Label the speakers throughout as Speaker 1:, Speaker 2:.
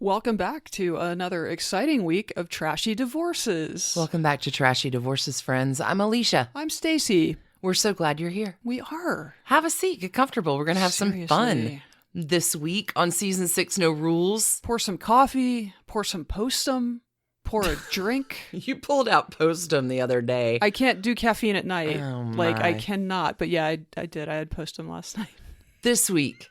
Speaker 1: Welcome back to another exciting week of Trashy Divorces.
Speaker 2: Welcome back to Trashy Divorces, friends. I'm Alicia.
Speaker 1: I'm Stacie.
Speaker 2: We're so glad you're here.
Speaker 1: We are.
Speaker 2: Have a seat. Get comfortable. We're going to have some fun this week on Season 6, No Rules.
Speaker 1: Pour some coffee. Pour some Postum. Pour a drink.
Speaker 2: You pulled out Postum the other day.
Speaker 1: I can't do caffeine at night.
Speaker 2: Oh,
Speaker 1: like, I
Speaker 2: my.
Speaker 1: cannot. But yeah, I did. I had Postum last night.
Speaker 2: This week,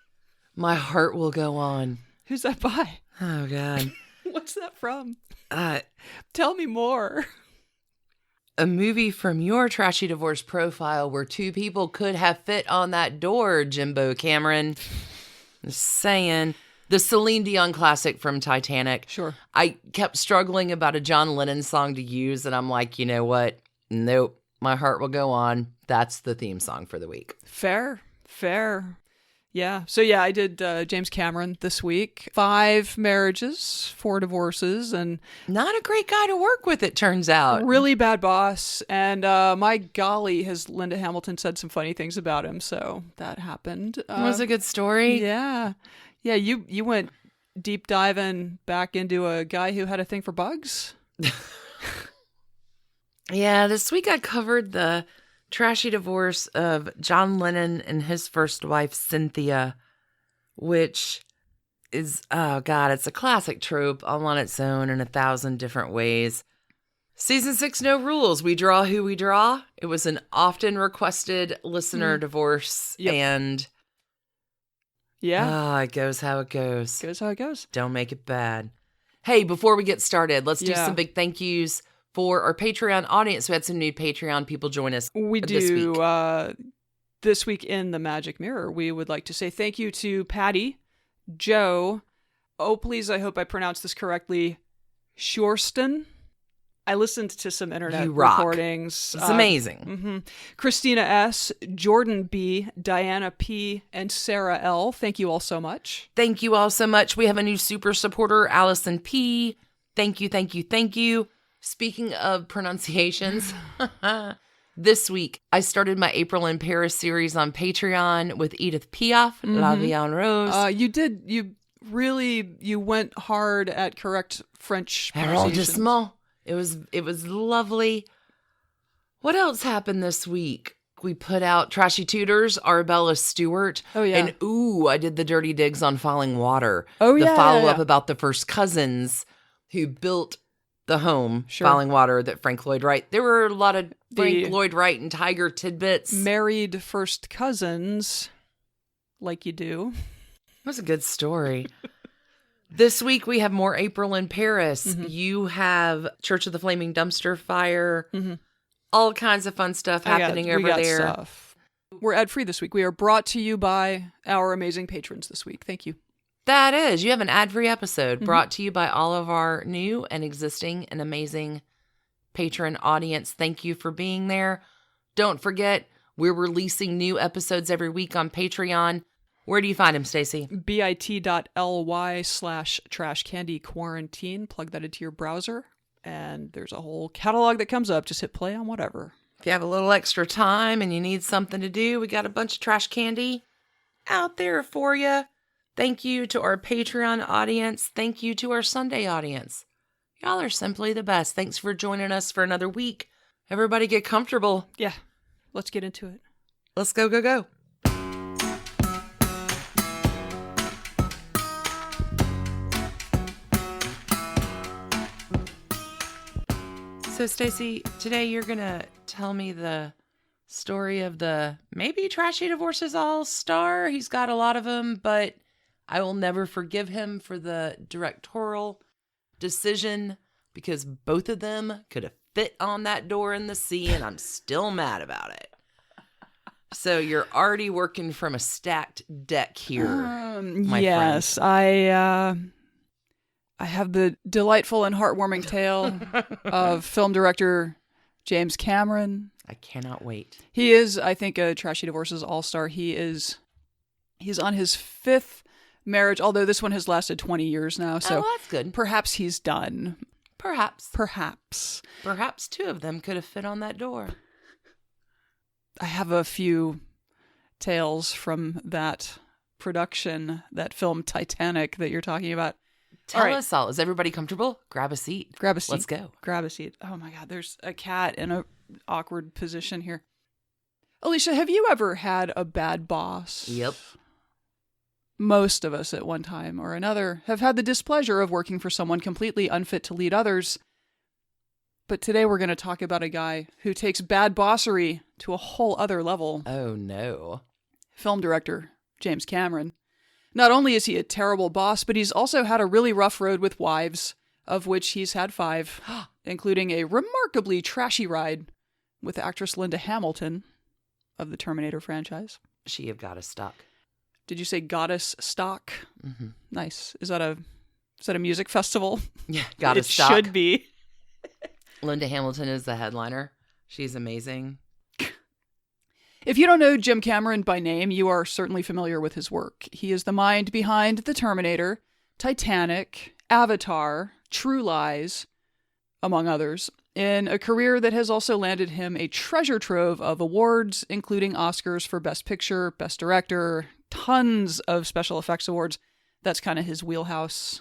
Speaker 2: My Heart Will Go On.
Speaker 1: Who's that by?
Speaker 2: Oh, God.
Speaker 1: What's that from?
Speaker 2: Uh,
Speaker 1: Tell me more.
Speaker 2: A movie from your Trashy Divorce profile where two people could have fit on that door, Jimbo Cameron. Just saying. The Celine Dion classic from Titanic.
Speaker 1: Sure.
Speaker 2: I kept struggling about a John Lennon song to use, and I'm like, you know what? Nope. My Heart Will Go On. That's the theme song for the week.
Speaker 1: Fair. Yeah. So yeah, I did James Cameron this week. 5 marriages, 4 divorces, and
Speaker 2: Not a great guy to work with, it turns out.
Speaker 1: really bad boss. And my golly, has Linda Hamilton said some funny things about him. So that happened.
Speaker 2: It was a good story.
Speaker 1: Yeah. Yeah, you went deep diving back into a guy who had a thing for bugs?
Speaker 2: Yeah, this week I covered the trashy divorce of John Lennon and his first wife, Cynthia, which is, oh God, it's a classic trope all on its own in 1,000 different ways. Season 6, No Rules. We draw who we draw. It was an often requested listener divorce, and
Speaker 1: Yeah.
Speaker 2: it goes how it goes.
Speaker 1: Goes how it goes.
Speaker 2: Don't make it bad. Hey, before we get started, let's do some big thank yous for our Patreon audience. We had some new Patreon people join us
Speaker 1: We
Speaker 2: this
Speaker 1: do.
Speaker 2: week.
Speaker 1: This week in the Magic Mirror, we would like to say thank you to Patty, Joe, please, I hope I pronounced this correctly, Shorston. I listened to some internet
Speaker 2: You rock.
Speaker 1: recordings.
Speaker 2: It's amazing.
Speaker 1: Christina S., Jordan B., Diana P., and Sarah L. Thank you all so much.
Speaker 2: Thank you all so much. We have a new super supporter, Allison P. Thank you, thank you, thank you. Speaking of pronunciations, this week I started my April in Paris series on Patreon with Edith Piaf, La Vie en Rose.
Speaker 1: You went hard at correct French pronunciations.
Speaker 2: Arrondissement. It was lovely. What else happened this week? We put out Trashy Tutors, Arabella Stewart.
Speaker 1: Oh, yeah.
Speaker 2: And I did the dirty digs on Falling Water.
Speaker 1: Oh,
Speaker 2: the
Speaker 1: yeah.
Speaker 2: follow-up about the first cousins who built the home, Falling Water, that Frank Lloyd Wright. There were a lot of Frank Lloyd Wright and Tiger tidbits.
Speaker 1: Married first cousins, like you do.
Speaker 2: It was a good story. This week we have more April in Paris. You have Church of the Flaming Dumpster Fire. All kinds of fun stuff happening over there.
Speaker 1: Stuff. We're ad-free this week. We are brought to you by our amazing patrons this week. Thank you.
Speaker 2: That is. You have an ad-free episode brought to you by all of our new and existing and amazing patron audience. Thank you for being there. Don't forget, we're releasing new episodes every week on Patreon. Where do you find them, Stacie?
Speaker 1: bit.ly/trashcandyquarantine. Plug that into your browser, and there's a whole catalog that comes up. Just hit play on whatever.
Speaker 2: If you have a little extra time and you need something to do, we got a bunch of trash candy out there for you. Thank you to our Patreon audience. Thank you to our Sunday audience. Y'all are simply the best. Thanks for joining us for another week. Everybody get comfortable.
Speaker 1: Yeah, let's get into it.
Speaker 2: Let's go, go, go. So, Stacie, today you're going to tell me the story of the maybe Trashy Divorces all-star. He's got a lot of them, but I will never forgive him for the directorial decision because both of them could have fit on that door in the sea, and I'm still mad about it. So you're already working from a stacked deck here, my
Speaker 1: yes,
Speaker 2: friend.
Speaker 1: I have the delightful and heartwarming tale of film director James Cameron.
Speaker 2: I cannot wait.
Speaker 1: He is, I think, a Trashy Divorces all-star. He's on his 5th marriage, although this one has lasted 20 years now. So
Speaker 2: that's good.
Speaker 1: Perhaps he's done.
Speaker 2: Perhaps.
Speaker 1: Perhaps
Speaker 2: 2 of them could have fit on that door.
Speaker 1: I have a few tales from that production, that film Titanic that you're talking about.
Speaker 2: Tell
Speaker 1: right.
Speaker 2: us all. Is everybody comfortable? Grab a seat.
Speaker 1: Grab a seat.
Speaker 2: Let's go.
Speaker 1: Grab a seat. Oh my God, there's a cat in a awkward position here. Alicia, have you ever had a bad boss?
Speaker 2: Yep.
Speaker 1: Most of us at one time or another have had the displeasure of working for someone completely unfit to lead others. But today we're going to talk about a guy who takes bad bossery to a whole other level.
Speaker 2: Oh, no.
Speaker 1: Film director James Cameron. Not only is he a terrible boss, but he's also had a really rough road with wives, of which he's had 5, including a remarkably trashy ride with actress Linda Hamilton of the Terminator franchise.
Speaker 2: She have got us stuck.
Speaker 1: Did you say goddess stock?
Speaker 2: Mm-hmm.
Speaker 1: Nice. Is that a music festival?
Speaker 2: Yeah, got us
Speaker 1: It
Speaker 2: stuck.
Speaker 1: should be.
Speaker 2: Linda Hamilton is the headliner. She's amazing.
Speaker 1: If you don't know Jim Cameron by name, you are certainly familiar with his work. He is the mind behind The Terminator, Titanic, Avatar, True Lies, among others, in a career that has also landed him a treasure trove of awards, including Oscars for Best Picture, Best Director, tons of special effects awards. That's kind of his wheelhouse.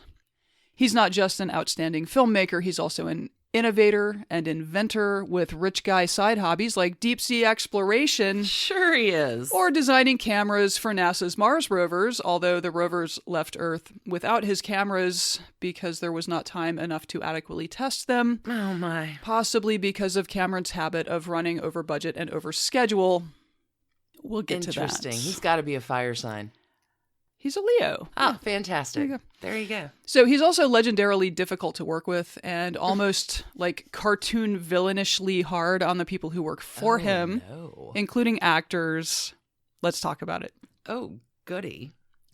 Speaker 1: He's not just an outstanding filmmaker, he's also an innovator and inventor with rich guy side hobbies like deep sea exploration.
Speaker 2: Sure he is.
Speaker 1: Or designing cameras for NASA's Mars rovers, although the rovers left Earth without his cameras because there was not time enough to adequately test them.
Speaker 2: Oh my.
Speaker 1: Possibly because of Cameron's habit of running over budget and over schedule. We'll get to that.
Speaker 2: Interesting. He's got to be a fire sign.
Speaker 1: He's a Leo.
Speaker 2: Oh, fantastic.
Speaker 1: There you go.
Speaker 2: There you go.
Speaker 1: So he's also legendarily difficult to work with and almost like cartoon villainishly hard on the people who work for him,
Speaker 2: No.
Speaker 1: including actors. Let's talk about it.
Speaker 2: Oh, goody.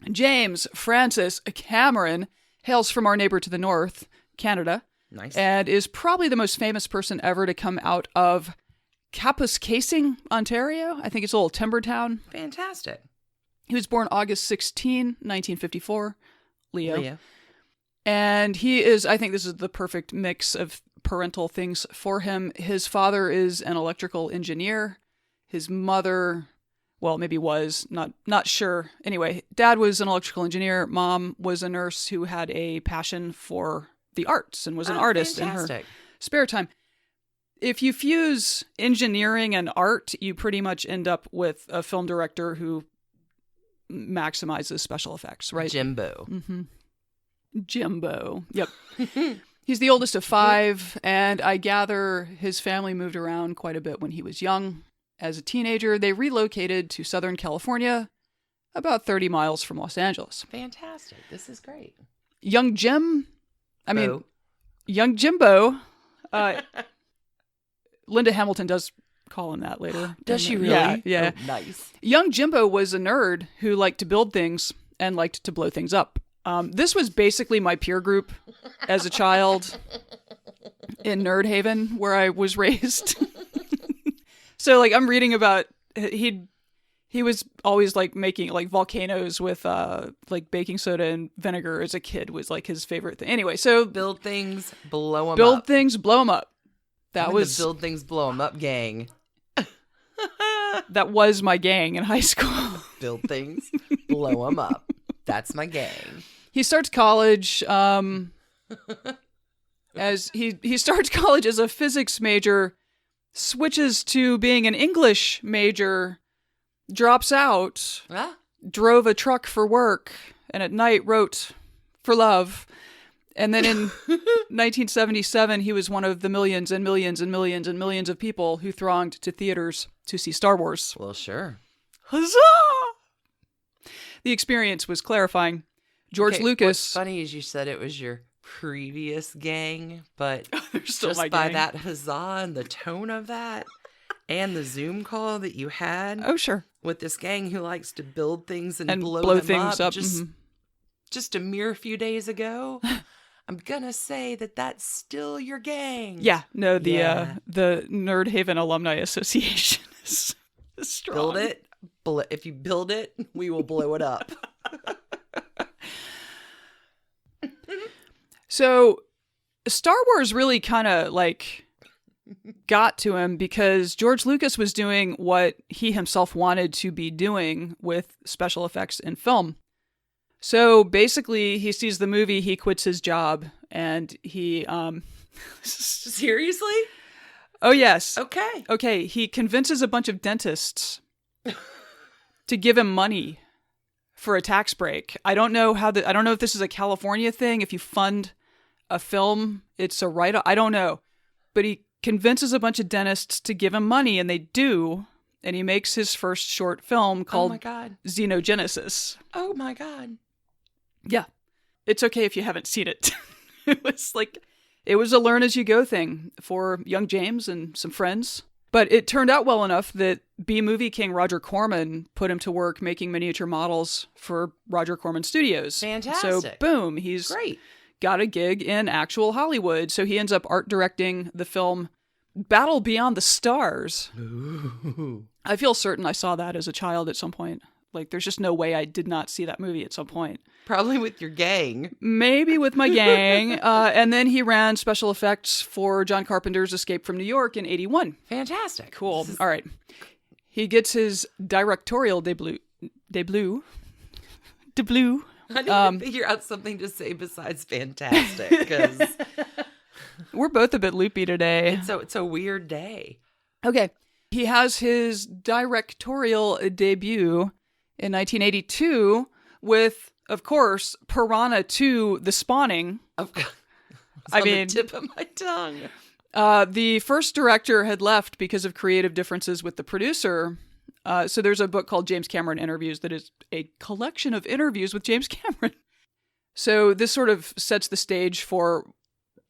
Speaker 1: James Francis Cameron hails from our neighbor to the north, Canada,
Speaker 2: Nice.
Speaker 1: and is probably the most famous person ever to come out of Kapuskasing, Ontario. I think it's a little timber town.
Speaker 2: Fantastic.
Speaker 1: He was born August 16, 1954, Leo.
Speaker 2: Leo.
Speaker 1: And he is, I think this is the perfect mix of parental things for him. His father is an electrical engineer. His mother, well, maybe was, not sure. Anyway, dad was an electrical engineer. Mom was a nurse who had a passion for the arts and was an artist
Speaker 2: fantastic.
Speaker 1: in her spare time. If you fuse engineering and art, you pretty much end up with a film director who maximizes special effects, right?
Speaker 2: Jimbo.
Speaker 1: Mm-hmm. Jimbo. Yep. He's the oldest of 5, and I gather his family moved around quite a bit when he was young. As a teenager, they relocated to Southern California, about 30 miles from Los Angeles.
Speaker 2: Fantastic. This is great.
Speaker 1: Young Jimbo. Linda Hamilton does call him that later.
Speaker 2: Does she really?
Speaker 1: Yeah.
Speaker 2: Oh, nice.
Speaker 1: Young Jimbo was a nerd who liked to build things and liked to blow things up. This was basically my peer group as a child in Nerd Haven, where I was raised. So, like, I'm reading about he was always like making like volcanoes with like baking soda and vinegar as a kid was like his favorite thing. Anyway, so
Speaker 2: Build things, blow them up.
Speaker 1: build things, blow them up. That
Speaker 2: I'm
Speaker 1: was
Speaker 2: the build things, blow them up gang.
Speaker 1: that was my gang in high school.
Speaker 2: Build things, blow them up. That's my gang.
Speaker 1: He starts college as he starts college as a physics major, switches to being an English major, drops out,
Speaker 2: Ah,
Speaker 1: drove a truck for work, and at night wrote for love. And then in 1977, he was one of the millions and millions and millions and millions of people who thronged to theaters to see Star Wars.
Speaker 2: well, sure.
Speaker 1: Huzzah! The experience was clarifying. George
Speaker 2: Okay,
Speaker 1: Lucas...
Speaker 2: What's funny is you said it was your previous gang, but
Speaker 1: They're still
Speaker 2: just
Speaker 1: my
Speaker 2: by
Speaker 1: gang.
Speaker 2: that huzzah and the tone of that and the Zoom call that you had
Speaker 1: Oh, sure.
Speaker 2: with this gang who likes to build things and,
Speaker 1: And
Speaker 2: blow them
Speaker 1: things up.
Speaker 2: just,
Speaker 1: Mhm.
Speaker 2: just a mere few days ago, I'm gonna say that that's still your gang.
Speaker 1: Yeah, no,
Speaker 2: Yeah.
Speaker 1: the Nerd Haven Alumni Association is strong.
Speaker 2: Build it. If you build it, we will blow it up.
Speaker 1: So Star Wars really kind of like got to him because George Lucas was doing what he himself wanted to be doing with special effects in film. So basically, he sees the movie, he quits his job, and he
Speaker 2: Seriously?
Speaker 1: Oh yes.
Speaker 2: Okay.
Speaker 1: Okay, he convinces a bunch of dentists to give him money for a tax break. I don't know if this is a California thing. If you fund a film, it's a write-off. I don't know. But he convinces a bunch of dentists to give him money, and they do. And he makes his first short film called
Speaker 2: Oh my God.
Speaker 1: Xenogenesis.
Speaker 2: Oh my God.
Speaker 1: Yeah. It's okay if you haven't seen it. It was a learn as you go thing for young James and some friends. But it turned out well enough that B-movie king Roger Corman put him to work making miniature models for Roger Corman Studios.
Speaker 2: Fantastic.
Speaker 1: So boom, he's
Speaker 2: Great.
Speaker 1: got a gig in actual Hollywood. So he ends up art directing the film Battle Beyond the Stars.
Speaker 2: Ooh.
Speaker 1: I feel certain I saw that as a child at some point. Like, there's just no way I did not see that movie at some point.
Speaker 2: Probably with your gang.
Speaker 1: Maybe with my gang. And then he ran special effects for John Carpenter's Escape from New York in 1981.
Speaker 2: Fantastic.
Speaker 1: Cool. All right. He gets his directorial debut.
Speaker 2: I need to figure out something to say besides fantastic, because
Speaker 1: We're both a bit loopy today.
Speaker 2: it's a weird day.
Speaker 1: Okay. He has his directorial debut in 1982 with, of course, Piranha 2, The Spawning.
Speaker 2: The tip of my tongue.
Speaker 1: The first director had left because of creative differences with the producer. So there's a book called James Cameron Interviews that is a collection of interviews with James Cameron. So this sort of sets the stage for...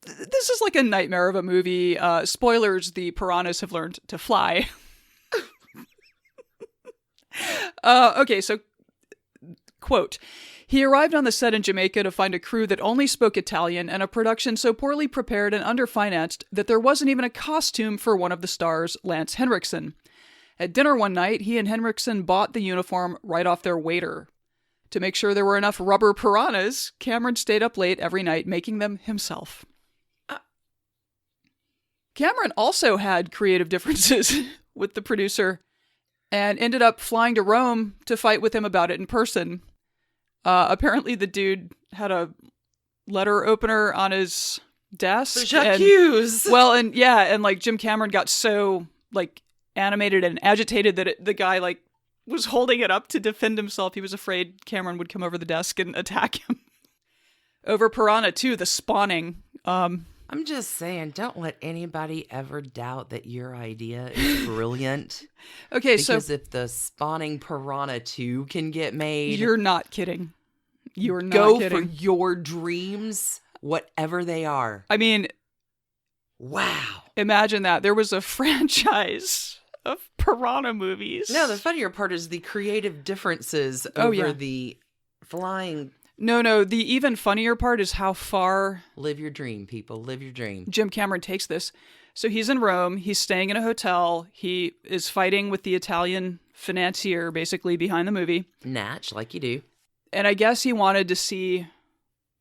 Speaker 1: This is like a nightmare of a movie. Spoilers, the piranhas have learned to fly. Okay, so, quote, he arrived on the set in Jamaica to find a crew that only spoke Italian and a production so poorly prepared and underfinanced that there wasn't even a costume for one of the stars, Lance Henriksen. At dinner one night, he and Henriksen bought the uniform right off their waiter. To make sure there were enough rubber piranhas, Cameron stayed up late every night making them himself. Cameron also had creative differences with the producer and ended up flying to Rome to fight with him about it in person. Apparently the dude had a letter opener on his desk.
Speaker 2: J'accuse.
Speaker 1: And like Jim Cameron got so like animated and agitated that the guy like was holding it up to defend himself. He was afraid Cameron would come over the desk and attack him. Over Piranha 2, The Spawning.
Speaker 2: I'm just saying, don't let anybody ever doubt that your idea is brilliant.
Speaker 1: Okay,
Speaker 2: because if the Spawning Piranha 2 can get made...
Speaker 1: You're not kidding. You're not
Speaker 2: go
Speaker 1: kidding.
Speaker 2: for your dreams, whatever they are.
Speaker 1: I mean...
Speaker 2: Wow.
Speaker 1: Imagine that. There was a franchise of Piranha movies.
Speaker 2: No, the funnier part is the creative differences over the flying...
Speaker 1: No, the even funnier part is how far...
Speaker 2: Live your dream, people. Live your dream.
Speaker 1: Jim Cameron takes this. So he's in Rome. He's staying in a hotel. He is fighting with the Italian financier, basically, behind the movie.
Speaker 2: Natch, like you do.
Speaker 1: And I guess he wanted to see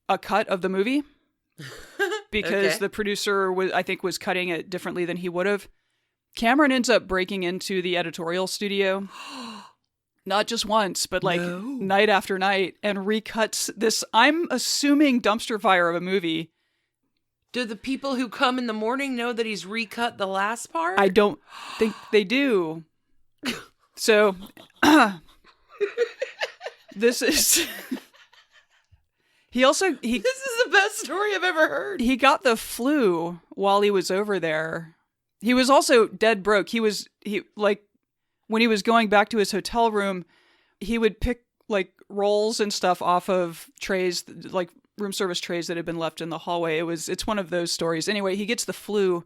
Speaker 1: a cut of the movie. Because the producer, was cutting it differently than he would have. Cameron ends up breaking into the editorial studio... Not just once, but night after night, and recuts this, I'm assuming, dumpster fire of a movie.
Speaker 2: Do the people who come in the morning know that he's recut the last part?
Speaker 1: I don't think they do. So, this is... This is
Speaker 2: the best story I've ever heard.
Speaker 1: He got the flu while he was over there. He was also dead broke. When he was going back to his hotel room, he would pick like rolls and stuff off of trays, like room service trays that had been left in the hallway. It's one of those stories. Anyway, he gets the flu,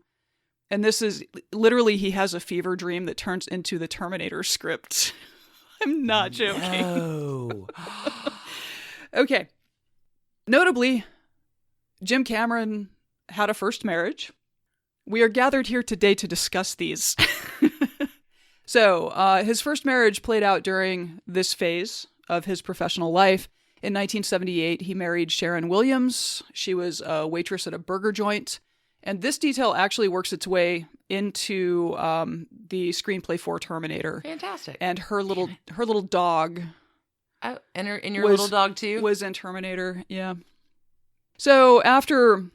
Speaker 1: and this is literally, he has a fever dream that turns into the Terminator script. I'm not joking.
Speaker 2: No.
Speaker 1: Okay. Notably, Jim Cameron had a first marriage. We are gathered here today to discuss these. So, his first marriage played out during this phase of his professional life. In 1978, he married Sharon Williams. She was a waitress at a burger joint. And this detail actually works its way into the screenplay for Terminator.
Speaker 2: Fantastic.
Speaker 1: And her little dog
Speaker 2: Oh, and your little dog too?
Speaker 1: Was in Terminator, yeah. So after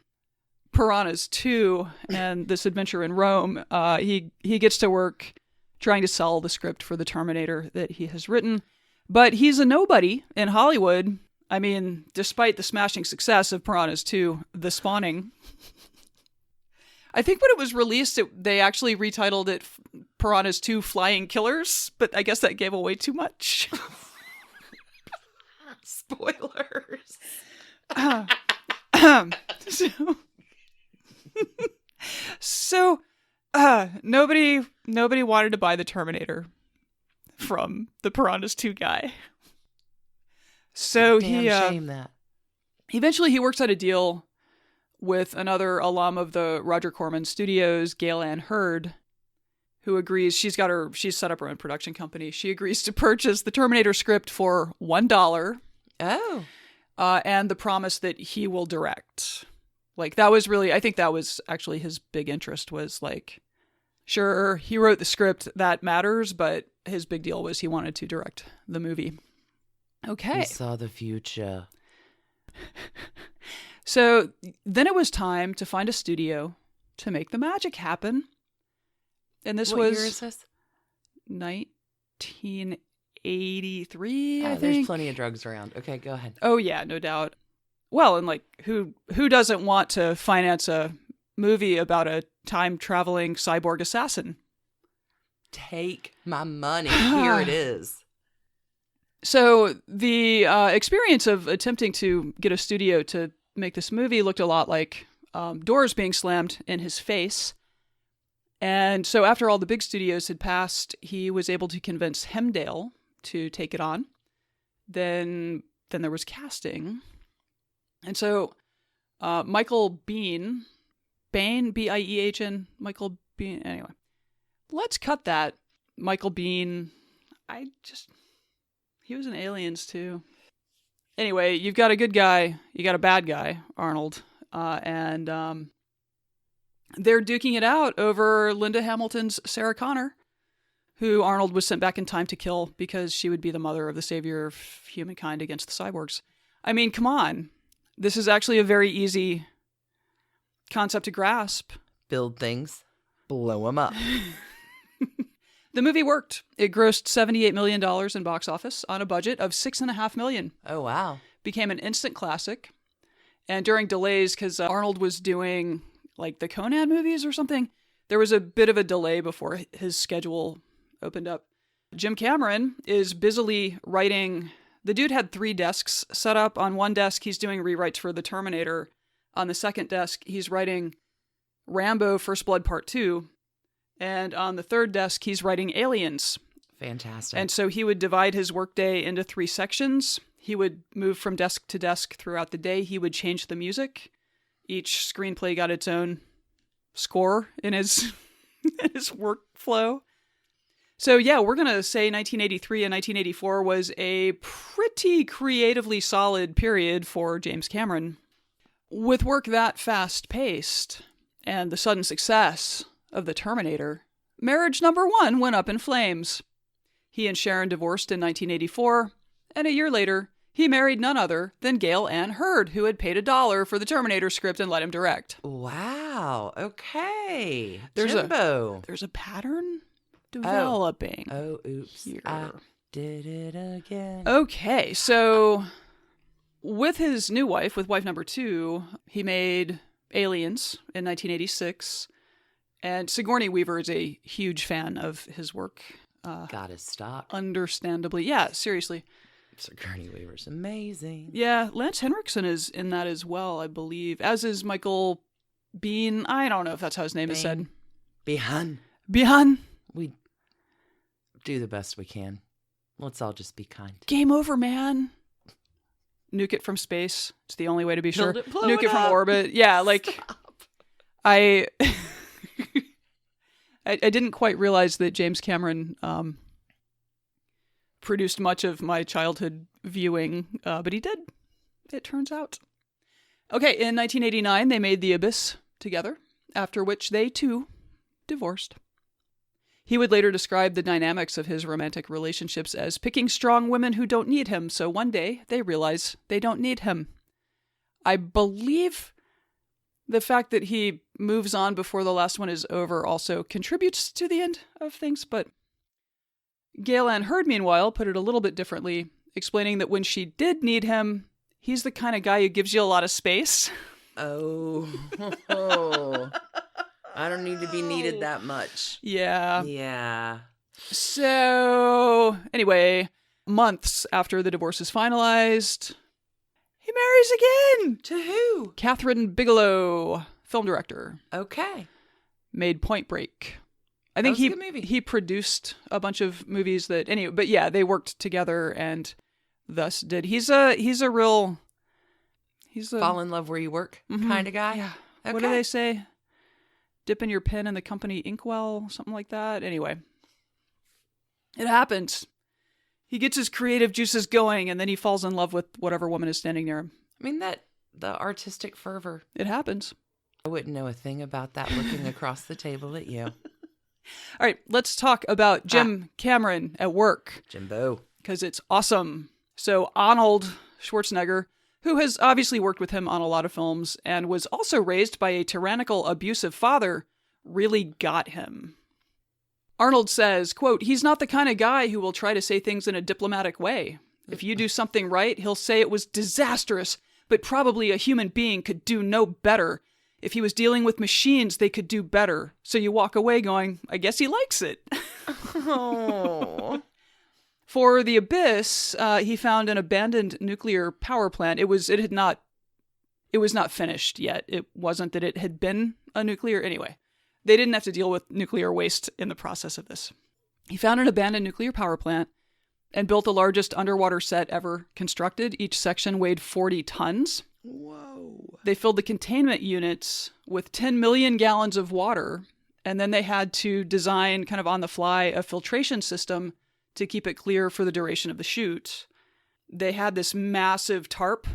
Speaker 1: Piranhas 2 and this adventure in Rome, he gets to work trying to sell the script for the Terminator that he has written. But he's a nobody in Hollywood. I mean, despite the smashing success of Piranhas 2, The Spawning. I think when it was released, they actually retitled it Piranhas 2 Flying Killers, but I guess that gave away too much.
Speaker 2: Spoilers.
Speaker 1: So nobody wanted to buy the Terminator from the Piranhas 2 guy. So
Speaker 2: shame that.
Speaker 1: Eventually he works out a deal with another alum of the Roger Corman Studios, Gail Ann Hurd, who agrees. She's set up her own production company. She agrees to purchase the Terminator script for $1.
Speaker 2: Oh.
Speaker 1: And the promise that he will direct. Like, that was really, I think that was actually his big interest, was like, sure, he wrote the script, that matters, but his big deal was he wanted to direct the movie. Okay.
Speaker 2: He saw the future.
Speaker 1: So then it was time to find a studio to make the magic happen. And this
Speaker 2: What
Speaker 1: was
Speaker 2: year is this?
Speaker 1: 1983, I think.
Speaker 2: There's plenty of drugs around. Okay, go ahead.
Speaker 1: Oh yeah, no doubt. Well, and like who doesn't want to finance a movie about a time-traveling cyborg assassin?
Speaker 2: Take my money. Here it is.
Speaker 1: So the experience of attempting to get a studio to make this movie looked a lot like doors being slammed in his face. And so after all the big studios had passed, he was able to convince Hemdale to take it on. Then there was casting. And so Michael Biehn, B-I-E-H-N, Michael Biehn, anyway. Let's cut that. Michael Biehn, he was in Aliens too. Anyway, you've got a good guy, you got a bad guy, Arnold, and they're duking it out over Linda Hamilton's Sarah Connor, who Arnold was sent back in time to kill because she would be the mother of the savior of humankind against the cyborgs. I mean, come on. This is actually a very easy concept to grasp.
Speaker 2: Build things, blow them up.
Speaker 1: The movie worked. It grossed $78 million in box office on a budget of $6.5 million.
Speaker 2: Oh, wow. Became
Speaker 1: an instant classic. And during delays, because Arnold was doing like the Conan movies or something, there was a bit of a delay before his schedule opened up. Jim Cameron is busily writing. The dude had 3 desks set up. On one desk, he's doing rewrites for The Terminator. On the second desk, he's writing Rambo First Blood Part 2. And on the third desk, he's writing Aliens.
Speaker 2: Fantastic.
Speaker 1: And so he would divide his workday into 3 sections. He would move from desk to desk throughout the day. He would change the music. Each screenplay got its own score in his his workflow. So yeah, we're going to say 1983 and 1984 was a pretty creatively solid period for James Cameron. With work that fast-paced and the sudden success of The Terminator, marriage number 1 went up in flames. He and Sharon divorced in 1984, and a year later, he married none other than Gail Ann Hurd, who had paid $1 for the Terminator script and let him direct.
Speaker 2: Wow. Okay.
Speaker 1: There's
Speaker 2: Jimbo.
Speaker 1: a pattern developing.
Speaker 2: Oh, oops.
Speaker 1: Here.
Speaker 2: I did it again.
Speaker 1: Okay, so with his new wife, with wife number 2, he made Aliens in 1986. And Sigourney Weaver is a huge fan of his work.
Speaker 2: Gotta stop.
Speaker 1: Understandably. Yeah, seriously.
Speaker 2: Sigourney Weaver's amazing.
Speaker 1: Yeah, Lance Henriksen is in that as well, I believe. As is Michael Biehn. I don't know if that's how his name is said.
Speaker 2: Biehn. We do the best we can. Let's all just be kind.
Speaker 1: Game over, man. Nuke it from space. It's the only way to be sure.
Speaker 2: Nuke
Speaker 1: it from orbit. Yeah, like...
Speaker 2: Stop.
Speaker 1: I didn't quite realize that James Cameron produced much of my childhood viewing, but he did, it turns out. Okay, in 1989, they made The Abyss together, after which they, too, divorced. He would later describe the dynamics of his romantic relationships as picking strong women who don't need him, so one day they realize they don't need him. I believe the fact that he moves on before the last one is over also contributes to the end of things, but Gail Ann Hurd, meanwhile, put it a little bit differently, explaining that when she did need him, he's the kind of guy who gives you a lot of space.
Speaker 2: Oh. I don't need to be needed that much.
Speaker 1: Yeah.
Speaker 2: Yeah.
Speaker 1: So, anyway, months after the divorce is finalized, he marries again.
Speaker 2: To who?
Speaker 1: Catherine Bigelow, film director.
Speaker 2: Okay.
Speaker 1: Made Point Break. I think
Speaker 2: That was a good movie.
Speaker 1: he produced a bunch of movies that anyway, but yeah, they worked together and thus did. He's a
Speaker 2: Fall in love where you work kind of guy.
Speaker 1: Yeah.
Speaker 2: Okay.
Speaker 1: What do they say? Dipping your pen in the company inkwell, something like that. Anyway, it happens. He gets his creative juices going, and then he falls in love with whatever woman is standing near him.
Speaker 2: I mean, the artistic fervor.
Speaker 1: It happens.
Speaker 2: I wouldn't know a thing about that looking across the table at you.
Speaker 1: All right, let's talk about Jim Cameron at work.
Speaker 2: Jimbo.
Speaker 1: Because it's awesome. So Arnold Schwarzenegger, who has obviously worked with him on a lot of films and was also raised by a tyrannical, abusive father, really got him. Arnold says, quote, "He's not the kind of guy who will try to say things in a diplomatic way. If you do something right, he'll say it was disastrous, but probably a human being could do no better. If he was dealing with machines, they could do better. So you walk away going, I guess he likes it."
Speaker 2: Oh.
Speaker 1: For The Abyss, he found an abandoned nuclear power plant. It was not finished yet. It wasn't that it had been a nuclear. Anyway, they didn't have to deal with nuclear waste in the process of this. He found an abandoned nuclear power plant and built the largest underwater set ever constructed. Each section weighed 40 tons.
Speaker 2: Whoa.
Speaker 1: They filled the containment units with 10 million gallons of water, and then they had to design, kind of on the fly, a filtration system to keep it clear for the duration of the shoot. They had this massive tarp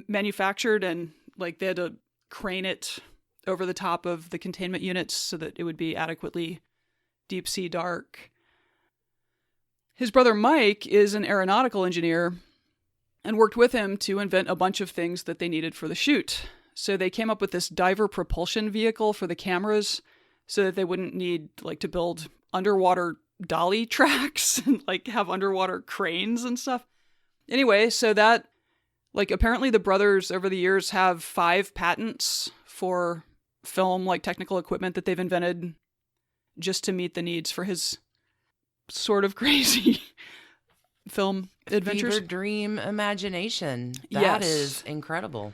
Speaker 1: manufactured, and like they had to crane it over the top of the containment units so that it would be adequately deep sea dark. His brother Mike is an aeronautical engineer and worked with him to invent a bunch of things that they needed for the shoot. So they came up with this diver propulsion vehicle for the cameras so that they wouldn't need like to build underwater dolly tracks and like have underwater cranes and stuff. Anyway, so that like apparently the brothers over the years have 5 patents for film like technical equipment that they've invented just to meet the needs for his sort of crazy film adventures.
Speaker 2: Fever dream imagination.
Speaker 1: Yes.
Speaker 2: That is incredible.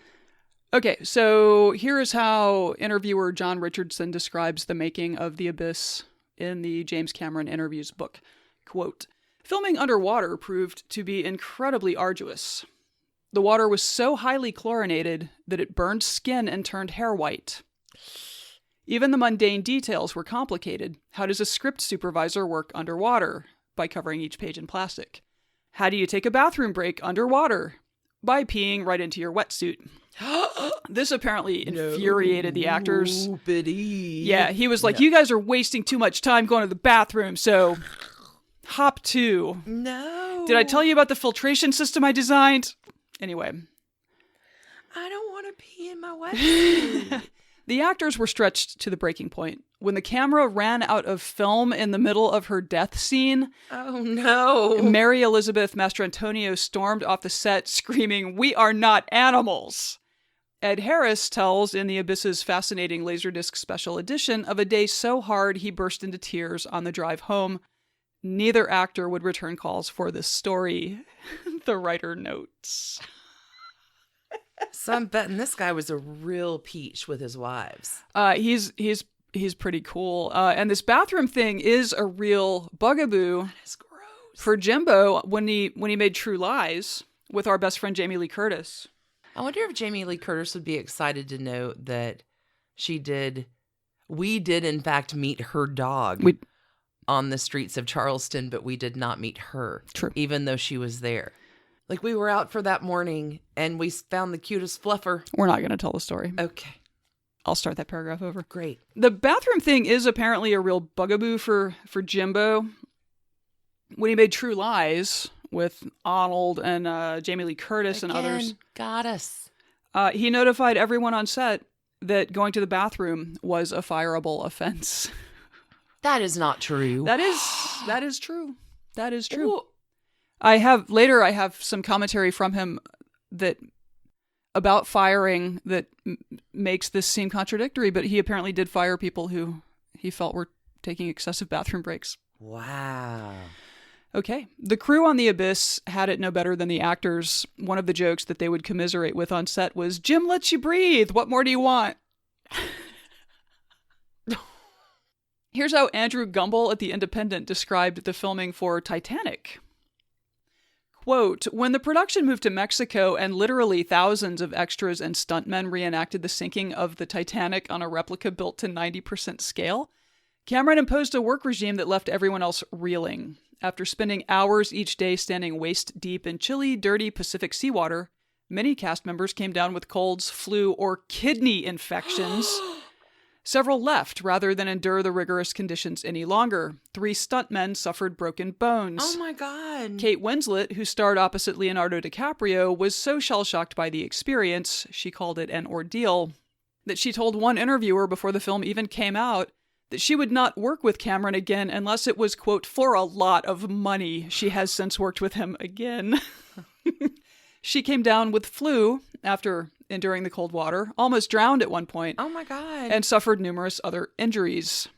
Speaker 1: Okay, so here is how interviewer John Richardson describes the making of The Abyss in the James Cameron Interviews book. Quote, "Filming underwater proved to be incredibly arduous. The water was so highly chlorinated that it burned skin and turned hair white. Even the mundane details were complicated. How does a script supervisor work underwater? By covering each page in plastic. How do you take a bathroom break underwater? By peeing right into your wetsuit." This apparently infuriated the actors.
Speaker 2: Nobody.
Speaker 1: Yeah, he was like, "You guys are wasting too much time going to the bathroom, so hop to."
Speaker 2: No.
Speaker 1: Did I tell you about the filtration system I designed? Anyway.
Speaker 2: I don't want to pee in my wetsuit.
Speaker 1: The actors were stretched to the breaking point. When the camera ran out of film in the middle of her death scene,
Speaker 2: Oh, no.
Speaker 1: Mary Elizabeth Mastrantonio stormed off the set screaming, "We are not animals!" Ed Harris tells in The Abyss's fascinating Laserdisc special edition of a day so hard he burst into tears on the drive home. Neither actor would return calls for this story, the writer notes.
Speaker 2: So I'm betting this guy was a real peach with his wives.
Speaker 1: He's pretty cool. And this bathroom thing is a real bugaboo.
Speaker 2: That's gross.
Speaker 1: For Jimbo when he made True Lies with our best friend Jamie Lee Curtis.
Speaker 2: I wonder if Jamie Lee Curtis would be excited to know that we did in fact meet her dog on the streets of Charleston, but we did not meet her.
Speaker 1: True.
Speaker 2: Even though she was there. Like we were out for that morning and we found the cutest fluffer.
Speaker 1: We're not going to tell the story.
Speaker 2: Okay.
Speaker 1: I'll start that paragraph over.
Speaker 2: Great.
Speaker 1: The bathroom thing is apparently a real bugaboo for Jimbo. When he made True Lies with Arnold and Jamie Lee Curtis and others.
Speaker 2: Got us.
Speaker 1: He notified everyone on set that going to the bathroom was a fireable offense.
Speaker 2: That is not true.
Speaker 1: That is true. That is true.
Speaker 2: Ooh.
Speaker 1: I have some commentary from him about firing that makes this seem contradictory, but he apparently did fire people who he felt were taking excessive bathroom breaks.
Speaker 2: Wow.
Speaker 1: Okay. The crew on The Abyss had it no better than the actors. One of the jokes that they would commiserate with on set was, "Jim lets you breathe. What more do you want?" Here's how Andrew Gumbel at The Independent described the filming for Titanic. Quote, "When the production moved to Mexico and literally thousands of extras and stuntmen reenacted the sinking of the Titanic on a replica built to 90% scale, Cameron imposed a work regime that left everyone else reeling. After spending hours each day standing waist deep in chilly, dirty Pacific seawater, many cast members came down with colds, flu, or kidney infections. Several left rather than endure the rigorous conditions any longer. 3 stuntmen suffered broken bones.
Speaker 2: Oh my God.
Speaker 1: Kate Winslet, who starred opposite Leonardo DiCaprio, was so shell-shocked by the experience, she called it an ordeal, that she told one interviewer before the film even came out that she would not work with Cameron again unless it was, quote, for a lot of money. She has since worked with him again. She came down with flu after enduring the cold water, almost drowned at one point.
Speaker 2: Oh my God.
Speaker 1: And suffered numerous other injuries.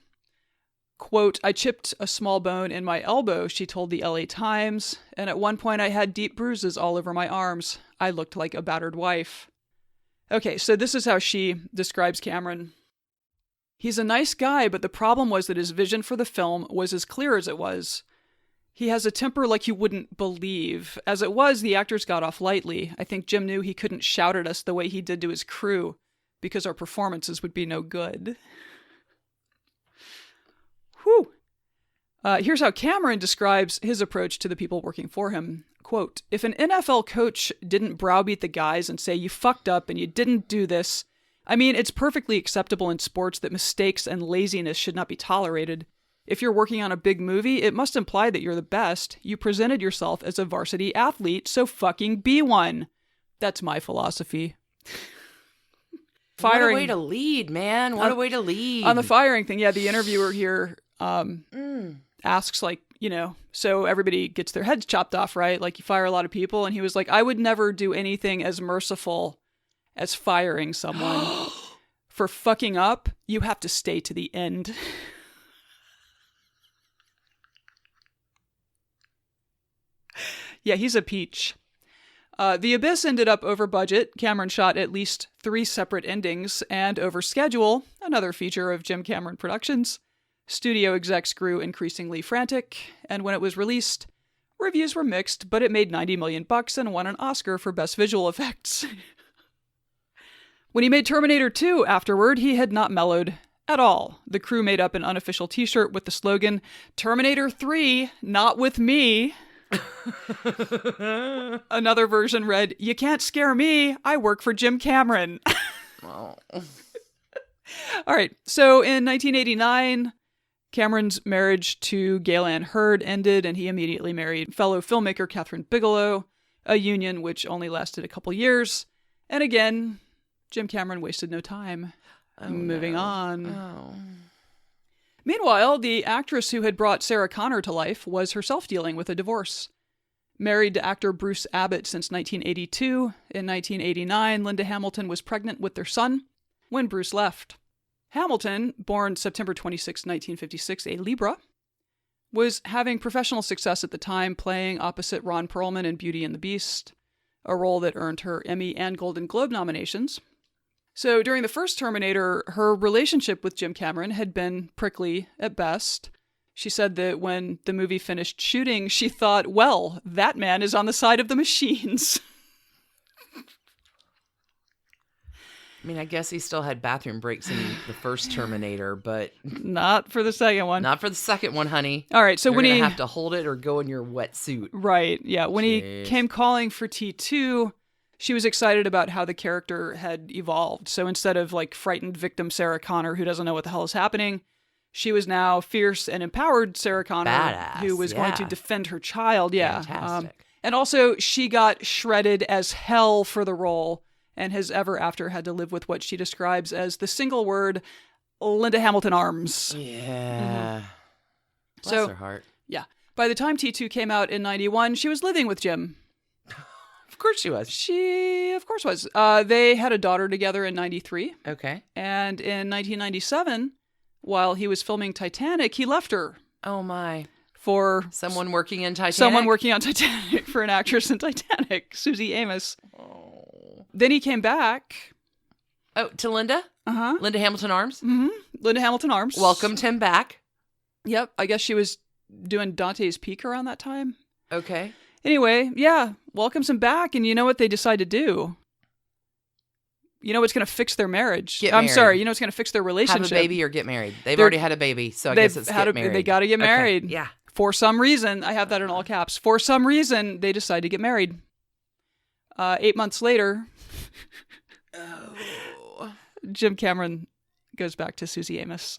Speaker 1: Quote, "I chipped a small bone in my elbow," she told the LA Times, "and at one point I had deep bruises all over my arms. I looked like a battered wife." Okay, so this is how she describes Cameron. "He's a nice guy, but the problem was that his vision for the film was as clear as it was. He has a temper like you wouldn't believe. As it was, the actors got off lightly. I think Jim knew he couldn't shout at us the way he did to his crew, because our performances would be no good." Whew. Here's how Cameron describes his approach to the people working for him. Quote, "If an NFL coach didn't browbeat the guys and say, 'You fucked up and you didn't do this,' I mean, it's perfectly acceptable in sports that mistakes and laziness should not be tolerated. If you're working on a big movie, it must imply that you're the best. You presented yourself as a varsity athlete, so fucking be one." That's my philosophy.
Speaker 2: Firing. What a way to lead, man. What a way to lead.
Speaker 1: On the firing thing, yeah, the interviewer here asks, like, so everybody gets their heads chopped off, right? Like, you fire a lot of people. And he was like, "I would never do anything as merciful as firing someone. For fucking up, you have to stay to the end." Yeah, he's a peach. The Abyss ended up over budget. Cameron shot at least 3 separate endings, and over schedule, another feature of Jim Cameron Productions. Studio execs grew increasingly frantic, and when it was released, reviews were mixed, but it made $90 million and won an Oscar for Best Visual Effects. When he made Terminator 2 afterward, he had not mellowed at all. The crew made up an unofficial t-shirt with the slogan, "Terminator 3, not with me." Another version read, "You can't scare me. I work for Jim Cameron."
Speaker 2: Oh.
Speaker 1: All right. So in 1989, Cameron's marriage to Gail Ann Hurd ended, and he immediately married fellow filmmaker Catherine Bigelow, a union which only lasted a couple years. And again, Jim Cameron wasted no time. Moving on.
Speaker 2: Oh.
Speaker 1: Meanwhile, the actress who had brought Sarah Connor to life was herself dealing with a divorce. Married to actor Bruce Abbott since 1982, in 1989, Linda Hamilton was pregnant with their son when Bruce left. Hamilton, born September 26, 1956, a Libra, was having professional success at the time, playing opposite Ron Perlman in Beauty and the Beast, a role that earned her Emmy and Golden Globe nominations. So during the first Terminator, her relationship with Jim Cameron had been prickly at best. She said that when the movie finished shooting, she thought, "Well, that man is on the side of the machines."
Speaker 2: I mean, I guess he still had bathroom breaks in the first Terminator, but
Speaker 1: not for the second one.
Speaker 2: Not for the second one, honey.
Speaker 1: All right, so
Speaker 2: You're
Speaker 1: when
Speaker 2: gonna
Speaker 1: he
Speaker 2: have to hold it or go in your wetsuit.
Speaker 1: Right, yeah. When
Speaker 2: Jeez.
Speaker 1: he came calling for T2, she was excited about how the character had evolved. So instead of like frightened victim Sarah Connor who doesn't know what the hell is happening, she was now fierce and empowered Sarah Connor,
Speaker 2: Badass,
Speaker 1: who was going to defend her child. Yeah.
Speaker 2: Fantastic.
Speaker 1: And also, she got shredded as hell for the role and has ever after had to live with what she describes as the single word Linda Hamilton arms.
Speaker 2: Yeah. Bless
Speaker 1: So,
Speaker 2: her heart.
Speaker 1: yeah. By the time T2 came out in 91, she was living with Jim.
Speaker 2: Of course she was.
Speaker 1: She, of course, was. They had a daughter together in 93.
Speaker 2: Okay.
Speaker 1: And in 1997, while he was filming Titanic, he left her
Speaker 2: Oh, my.
Speaker 1: for
Speaker 2: Someone working in Titanic?
Speaker 1: someone working on Titanic, for an actress in Titanic, Susie Amos.
Speaker 2: Oh.
Speaker 1: Then he came back.
Speaker 2: Oh, to Linda?
Speaker 1: Uh-huh.
Speaker 2: Linda Hamilton Arms?
Speaker 1: Mm-hmm. Linda Hamilton Arms.
Speaker 2: Welcomed him back.
Speaker 1: Yep. I guess she was doing Dante's Peak around that time.
Speaker 2: Okay.
Speaker 1: Anyway, yeah. Welcomes him back, and you know what they decide to do? You know what's going to fix their marriage?
Speaker 2: Get
Speaker 1: I'm
Speaker 2: married.
Speaker 1: sorry. You know what's going to fix their relationship?
Speaker 2: Have a baby or get married. They've
Speaker 1: They're-
Speaker 2: already had a baby, so I guess it's get married.
Speaker 1: They got to get
Speaker 2: Okay.
Speaker 1: married.
Speaker 2: Yeah.
Speaker 1: For some reason, I have that in all caps. For some reason, they decide to get married. 8 months later,
Speaker 2: Oh.
Speaker 1: Jim Cameron goes back to Susie Amos,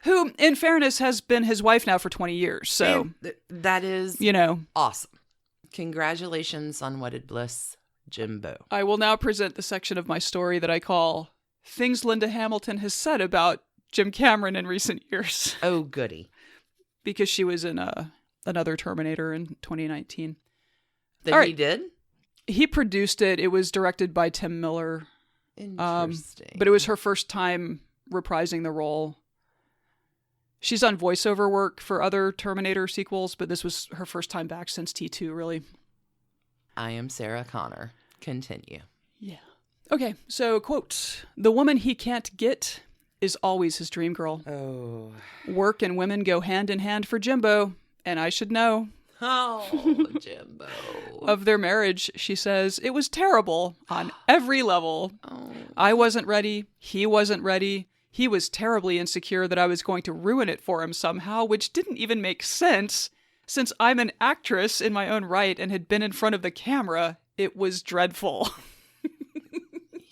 Speaker 1: who, in fairness, has been his wife now for 20 years. So,
Speaker 2: Man, that is
Speaker 1: you know,
Speaker 2: awesome. Congratulations on wedded bliss, Jimbo.
Speaker 1: I will now present the section of my story that I call Things Linda Hamilton Has Said About Jim Cameron in Recent Years,
Speaker 2: Oh, goody.
Speaker 1: because she was in another Terminator in 2019.
Speaker 2: That
Speaker 1: All
Speaker 2: he
Speaker 1: right.
Speaker 2: did?
Speaker 1: He produced it. It was directed by Tim Miller.
Speaker 2: Interesting.
Speaker 1: But it was her first time reprising the role. She's done voiceover work for other Terminator sequels, but this was her first time back since T2, really.
Speaker 2: I am Sarah Connor. Continue.
Speaker 1: Yeah. Okay, so, quote, "The woman he can't get is always his dream girl.
Speaker 2: Oh.
Speaker 1: Work and women go hand in hand for Jimbo, and I should know."
Speaker 2: Oh, Jimbo.
Speaker 1: Of their marriage, she says, "It was terrible on every level.
Speaker 2: Oh.
Speaker 1: I wasn't ready. He wasn't ready. He was terribly insecure that I was going to ruin it for him somehow, which didn't even make sense. Since I'm an actress in my own right and had been in front of the camera, it was dreadful."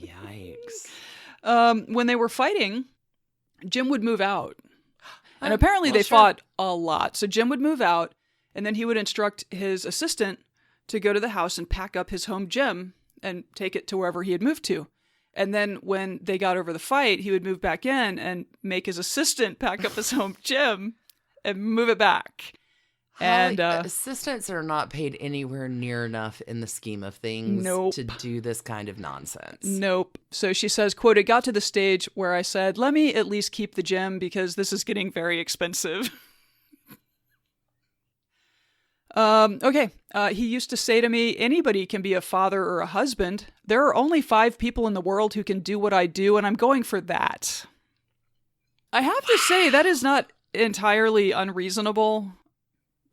Speaker 2: Yikes.
Speaker 1: When they were fighting, Jim would move out. And
Speaker 2: Oh,
Speaker 1: apparently
Speaker 2: well,
Speaker 1: they
Speaker 2: sure.
Speaker 1: fought a lot. So Jim would move out, and then he would instruct his assistant to go to the house and pack up his home gym and take it to wherever he had moved to. And then when they got over the fight, he would move back in and make his assistant pack up his home gym and move it back. And
Speaker 2: assistants are not paid anywhere near enough in the scheme of things
Speaker 1: Nope.
Speaker 2: to do this kind of nonsense.
Speaker 1: Nope. So she says, quote, "It got to the stage where I said, let me at least keep the gym because this is getting very expensive." Okay. He used to say to me, "Anybody can be a father or a husband. There are only 5 people in the world who can do what I do, and I'm going for that." I have to say, that is not entirely unreasonable.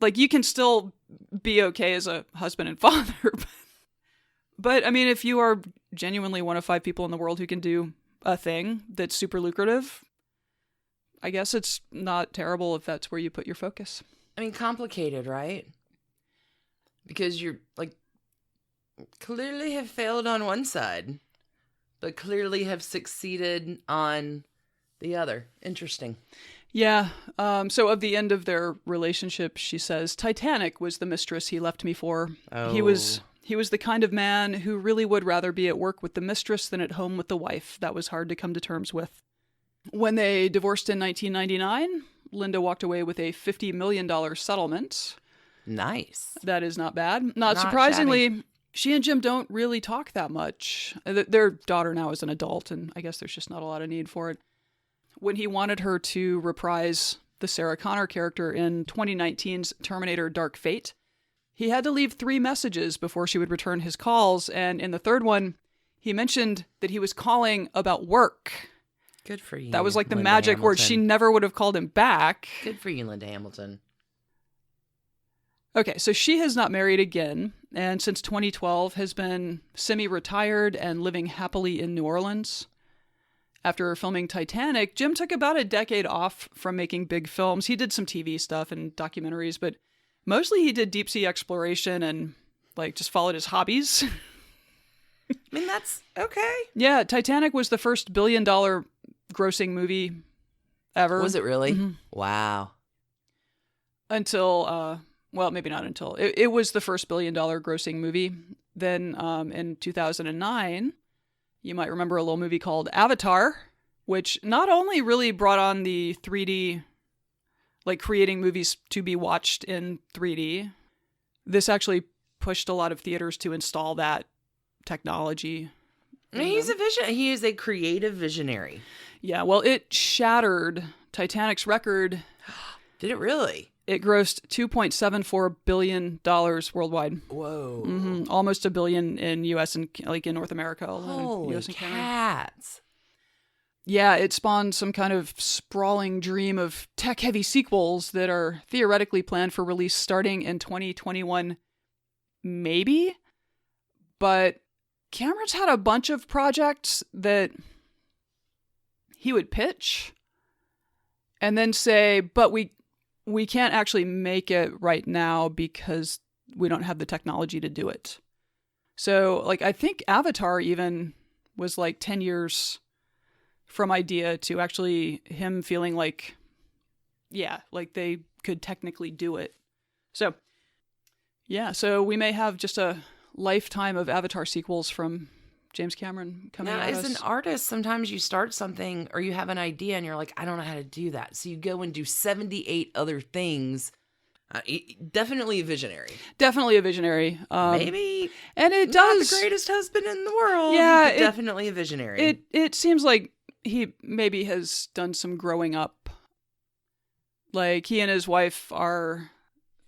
Speaker 1: Like, you can still be okay as a husband and father. But, I mean, if you are genuinely one of 5 people in the world who can do a thing that's super lucrative, I guess it's not terrible if that's where you put your focus.
Speaker 2: I mean, complicated, right? Because you're, like, clearly have failed on one side, but clearly have succeeded on the other. Interesting.
Speaker 1: Yeah. So of the end of their relationship, she says, "Titanic was the mistress he left me for.
Speaker 2: Oh.
Speaker 1: He was the kind of man who really would rather be at work with the mistress than at home with the wife. That was hard to come to terms with." When they divorced in 1999, Linda walked away with a $50 million settlement.
Speaker 2: Nice.
Speaker 1: That is not bad. Not
Speaker 2: Not
Speaker 1: surprisingly, she and Jim don't really talk that much. Their daughter now is an adult, and I guess there's just not a lot of need for it. When he wanted her to reprise the Sarah Connor character in 2019's Terminator Dark Fate, he had to leave 3 messages before she would return his calls, and in the third one, he mentioned that he was calling about work.
Speaker 2: Good for you.
Speaker 1: That was like the
Speaker 2: Linda
Speaker 1: magic word. She
Speaker 2: Hamilton.
Speaker 1: never would have called him back.
Speaker 2: Good for you, Linda Hamilton.
Speaker 1: Okay, so she has not married again, and since 2012 has been semi-retired and living happily in New Orleans. After filming Titanic, Jim took about a decade off from making big films. He did some TV stuff and documentaries, but mostly he did deep sea exploration and, like, just followed his hobbies.
Speaker 2: I mean, that's okay.
Speaker 1: Yeah, Titanic was the first billion-dollar grossing movie ever.
Speaker 2: Was it really?
Speaker 1: Mm-hmm.
Speaker 2: Wow.
Speaker 1: Until, well, maybe not until. It was the first billion-dollar grossing movie. Then in 2009, you might remember a little movie called Avatar, which not only really brought on the 3D, like creating movies to be watched in 3D, this actually pushed a lot of theaters to install that technology.
Speaker 2: He is a creative visionary.
Speaker 1: Yeah, well, it shattered Titanic's record.
Speaker 2: Did it really?
Speaker 1: It grossed $2.74 billion worldwide.
Speaker 2: Whoa.
Speaker 1: Mm-hmm. Almost $1 billion in U.S. and like in North America.
Speaker 2: Holy
Speaker 1: US and Canada.
Speaker 2: cats.
Speaker 1: Yeah, it spawned some kind of sprawling dream of tech-heavy sequels that are theoretically planned for release starting in 2021, maybe? But Cameron's had a bunch of projects that he would pitch and then say, but we can't actually make it right now because we don't have the technology to do it. So, like, I think Avatar even was like 10 years from idea to actually him feeling like, yeah, like they could technically do it. So, yeah, so we may have just a lifetime of Avatar sequels from James Cameron coming
Speaker 2: now,
Speaker 1: at
Speaker 2: as
Speaker 1: us.
Speaker 2: an artist, sometimes you start something or you have an idea and you're like, I don't know how to do that. So you go and do 78 other things. Definitely a visionary.
Speaker 1: Definitely a visionary.
Speaker 2: Maybe.
Speaker 1: And it
Speaker 2: not
Speaker 1: does.
Speaker 2: the greatest husband in the world.
Speaker 1: Yeah,
Speaker 2: but definitely a visionary.
Speaker 1: It seems like he maybe has done some growing up. Like, he and his wife are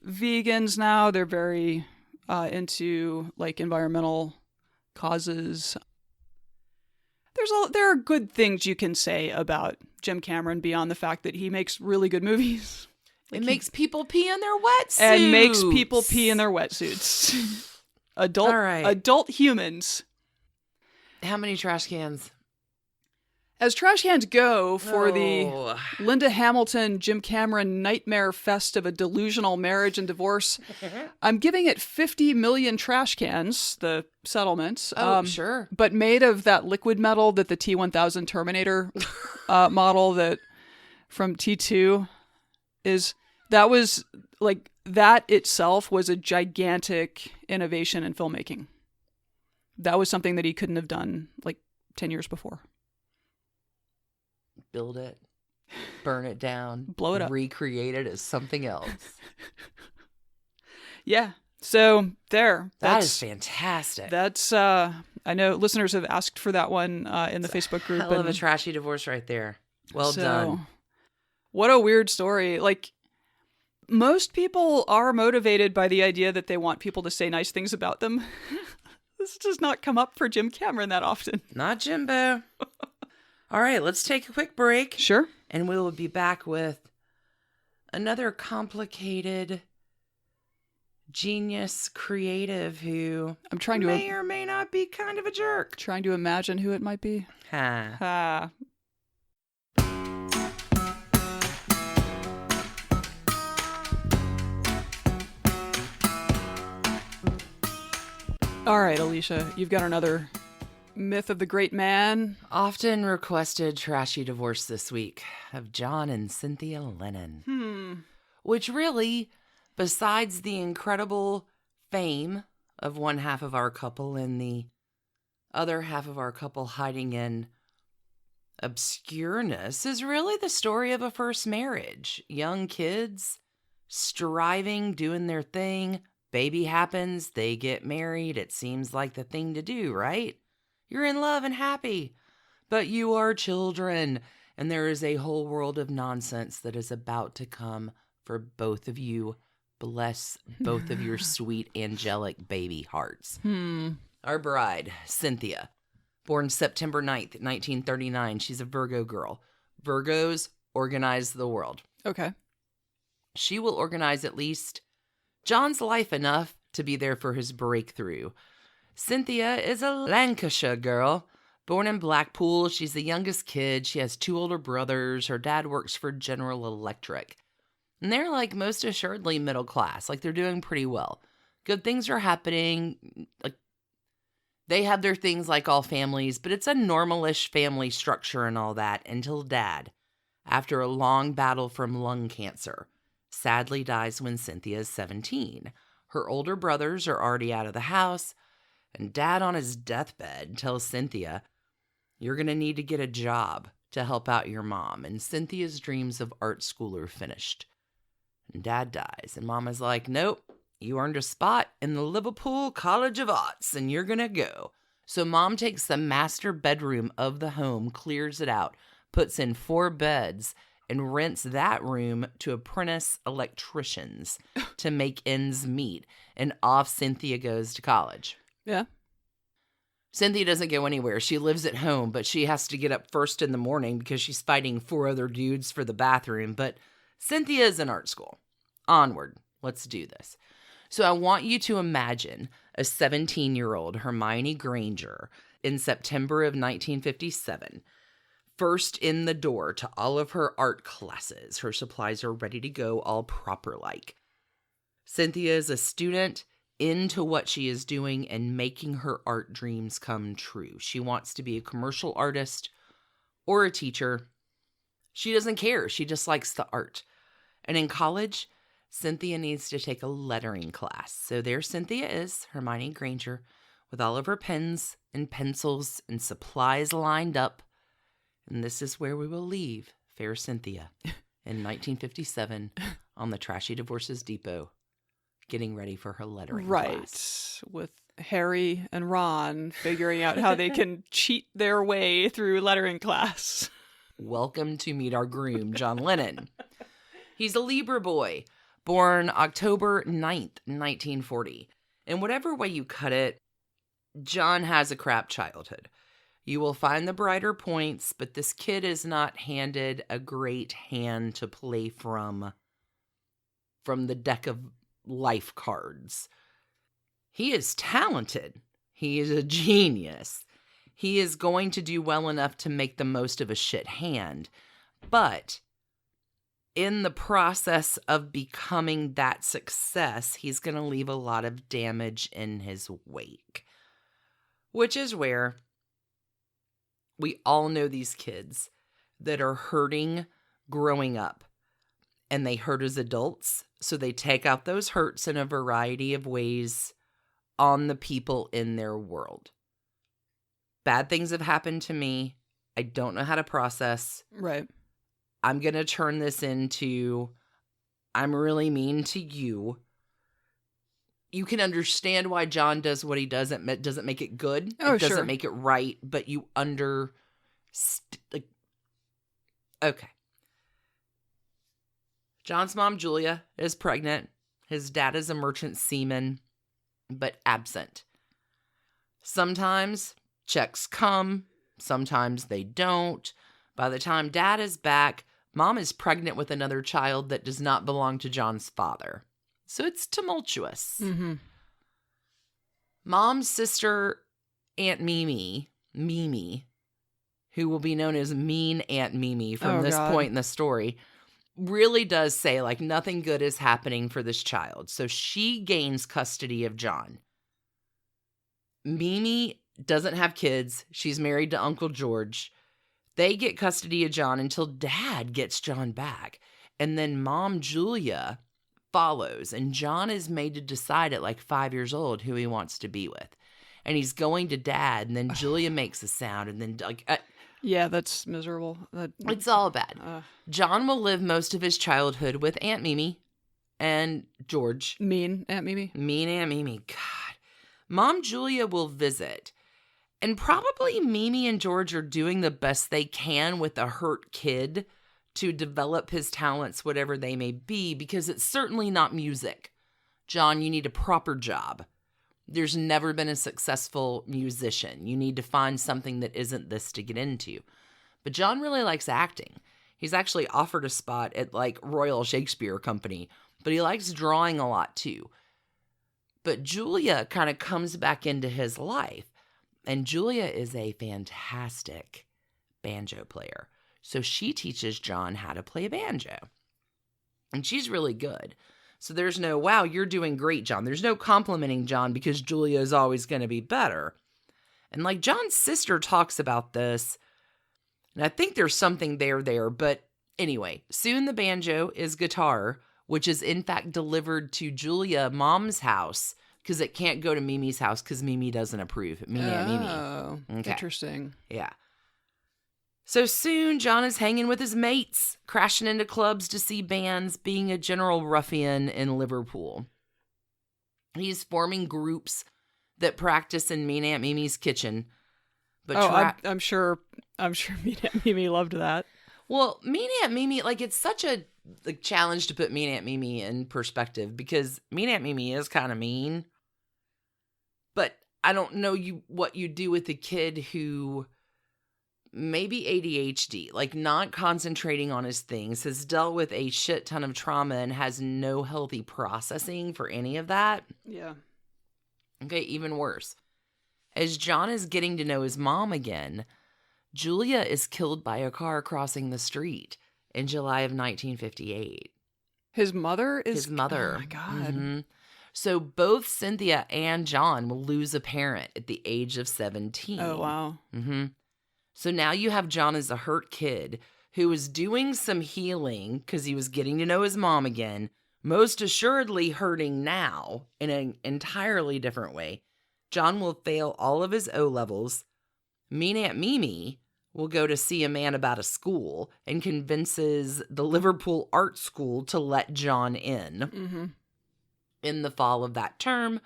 Speaker 1: vegans now. They're very into like environmental causes. There are good things you can say about Jim Cameron beyond the fact that he makes really good movies.
Speaker 2: Like it makes people pee in their wetsuits.
Speaker 1: And makes people pee in their wetsuits. Adult humans.
Speaker 2: How many trash cans?
Speaker 1: As trash cans go for the Linda Hamilton, Jim Cameron nightmare fest of a delusional marriage and divorce, I'm giving it 50 million trash cans, the settlement.
Speaker 2: Sure.
Speaker 1: But made of that liquid metal that the T-1000 Terminator model that from T2 is. That was, like, that itself was a gigantic innovation in filmmaking. That was something that he couldn't have done, like, 10 years before.
Speaker 2: Build it, burn it down,
Speaker 1: blow it up,
Speaker 2: recreate it as something else.
Speaker 1: Yeah. So there.
Speaker 2: That is fantastic.
Speaker 1: That's I know listeners have asked for that one in the Facebook group.
Speaker 2: Hell of a trashy divorce right there. Well done.
Speaker 1: What a weird story. Like, most people are motivated by the idea that they want people to say nice things about them. This does not come up for Jim Cameron that often.
Speaker 2: Not Jimbo. All right, let's take a quick break.
Speaker 1: Sure.
Speaker 2: And we will be back with another complicated genius creative who may or may not be kind of a jerk.
Speaker 1: Trying to imagine who it might be.
Speaker 2: Ha.
Speaker 1: All right, Alicia, you've got another myth of the great man.
Speaker 2: Often requested trashy divorce this week of John and Cynthia Lennon. Which really, besides the incredible fame of one half of our couple and the other half of our couple hiding in obscureness, is really the story of a first marriage. Young kids, striving, doing their thing. Baby happens, they get married. It seems like the thing to do, right? You're in love and happy, but you are children, and there is a whole world of nonsense that is about to come for both of you. Bless both of your sweet, angelic baby hearts. Our bride, Cynthia, born September 9th, 1939. She's a Virgo girl. Virgos organize the world.
Speaker 1: Okay.
Speaker 2: She will organize at least John's life enough to be there for his breakthrough. Cynthia is a Lancashire girl, born in Blackpool. She's the youngest kid. She has 2 older brothers. Her dad works for General Electric. And they're, like, most assuredly middle class. Like, they're doing pretty well. Good things are happening. Like, They have their things like all families, but it's a normalish family structure and all that until Dad, after a long battle from lung cancer, sadly dies when Cynthia is 17. Her older brothers are already out of the house, and Dad on his deathbed tells Cynthia, "You're going to need to get a job to help out your mom." And Cynthia's dreams of art school are finished. And Dad dies, and Mama's like, "Nope, you earned a spot in the Liverpool College of Arts, and you're going to go." So Mom takes the master bedroom of the home, clears it out, puts in 4 beds, and rents that room to apprentice electricians to make ends meet. And off Cynthia goes to college.
Speaker 1: Yeah.
Speaker 2: Cynthia doesn't go anywhere. She lives at home, but she has to get up first in the morning because she's fighting 4 other dudes for the bathroom. But Cynthia is in art school. Onward. Let's do this. So I want you to imagine a 17-year-old Hermione Granger in September of 1957, first in the door to all of her art classes. Her supplies are ready to go, all proper-like. Cynthia is a student into what she is doing and making her art dreams come true. She wants to be a commercial artist or a teacher. She doesn't care. She just likes the art. And in college, Cynthia needs to take a lettering class. So there Cynthia is, Hermione Granger, with all of her pens and pencils and supplies lined up. And this is where we will leave fair Cynthia in 1957 on the trashy Divorces Depot, getting ready for her lettering class.
Speaker 1: With Harry and Ron figuring out how they can cheat their way through lettering class.
Speaker 2: Welcome to meet our groom, John Lennon. He's a Libra boy, born October 9th, 1940. In whatever way you cut it, John has a crap childhood. You will find the brighter points, but this kid is not handed a great hand to play from the deck of life cards. He is talented. He is a genius. He is going to do well enough to make the most of a shit hand. But in the process of becoming that success, he's going to leave a lot of damage in his wake. Which is where we all know these kids that are hurting growing up. And they hurt as adults, so they take out those hurts in a variety of ways on the people in their world. Bad things have happened to me. I don't know how to process.
Speaker 1: Right.
Speaker 2: I'm going to turn this into, I'm really mean to you. You can understand why John does what he does. It doesn't make it good. It doesn't make it right, but you okay. John's mom, Julia, is pregnant. His dad is a merchant seaman, but absent. Sometimes checks come, sometimes they don't. By the time Dad is back, Mom is pregnant with another child that does not belong to John's father. So it's tumultuous.
Speaker 1: Mm-hmm.
Speaker 2: Mom's sister, Aunt Mimi, who will be known as Mean Aunt Mimi from this point in the story, really does say, like, nothing good is happening for this child. So she gains custody of John. Mimi doesn't have kids. She's married to Uncle George. They get custody of John until Dad gets John back. And then Mom, Julia, follows. And John is made to decide at like 5 years old who he wants to be with. And he's going to Dad. And then Julia makes a sound. And then
Speaker 1: yeah, that's miserable.
Speaker 2: It's all bad. John will live most of his childhood with Aunt Mimi and George.
Speaker 1: Mean Aunt Mimi.
Speaker 2: Mean Aunt Mimi. God. Mom Julia will visit. And probably Mimi and George are doing the best they can with a hurt kid to develop his talents, whatever they may be, because it's certainly not music. John, you need a proper job. There's never been a successful musician. You need to find something that isn't this to get into. But John really likes acting. He's actually offered a spot at like Royal Shakespeare Company, but he likes drawing a lot too. But Julia kind of comes back into his life. And Julia is a fantastic banjo player. So she teaches John how to play banjo. And she's really good. So there's no, wow, you're doing great, John. There's no complimenting John because Julia is always going to be better. And like John's sister talks about this, and I think there's something there, but anyway, soon the banjo is guitar, which is in fact delivered to Julia, mom's house, because it can't go to Mimi's house because Mimi doesn't approve. Mimi.
Speaker 1: Oh,
Speaker 2: Okay.
Speaker 1: interesting.
Speaker 2: Yeah. So soon, John is hanging with his mates, crashing into clubs to see bands, being a general ruffian in Liverpool. He's forming groups that practice in Mean Aunt Mimi's kitchen. But
Speaker 1: I'm sure Mean Aunt Mimi loved that.
Speaker 2: Well, Mean Aunt Mimi, like, it's such a challenge to put Mean Aunt Mimi in perspective because Mean Aunt Mimi is kind of mean. But I don't know what you do with a kid who maybe ADHD, like not concentrating on his things, has dealt with a shit ton of trauma and has no healthy processing for any of that.
Speaker 1: Yeah.
Speaker 2: Okay, even worse. As John is getting to know his mom again, Julia is killed by a car crossing the street in July of 1958.
Speaker 1: His mother is...
Speaker 2: His mother.
Speaker 1: Oh, my God.
Speaker 2: Mm-hmm. So both Cynthia and John will lose a parent at the age of 17.
Speaker 1: Oh, wow.
Speaker 2: Mm-hmm. So now you have John as a hurt kid who is doing some healing because he was getting to know his mom again, most assuredly hurting now in an entirely different way. John will fail all of his O-levels. Mean Aunt Mimi will go to see a man about a school and convinces the Liverpool Art School to let John in in the fall of that term.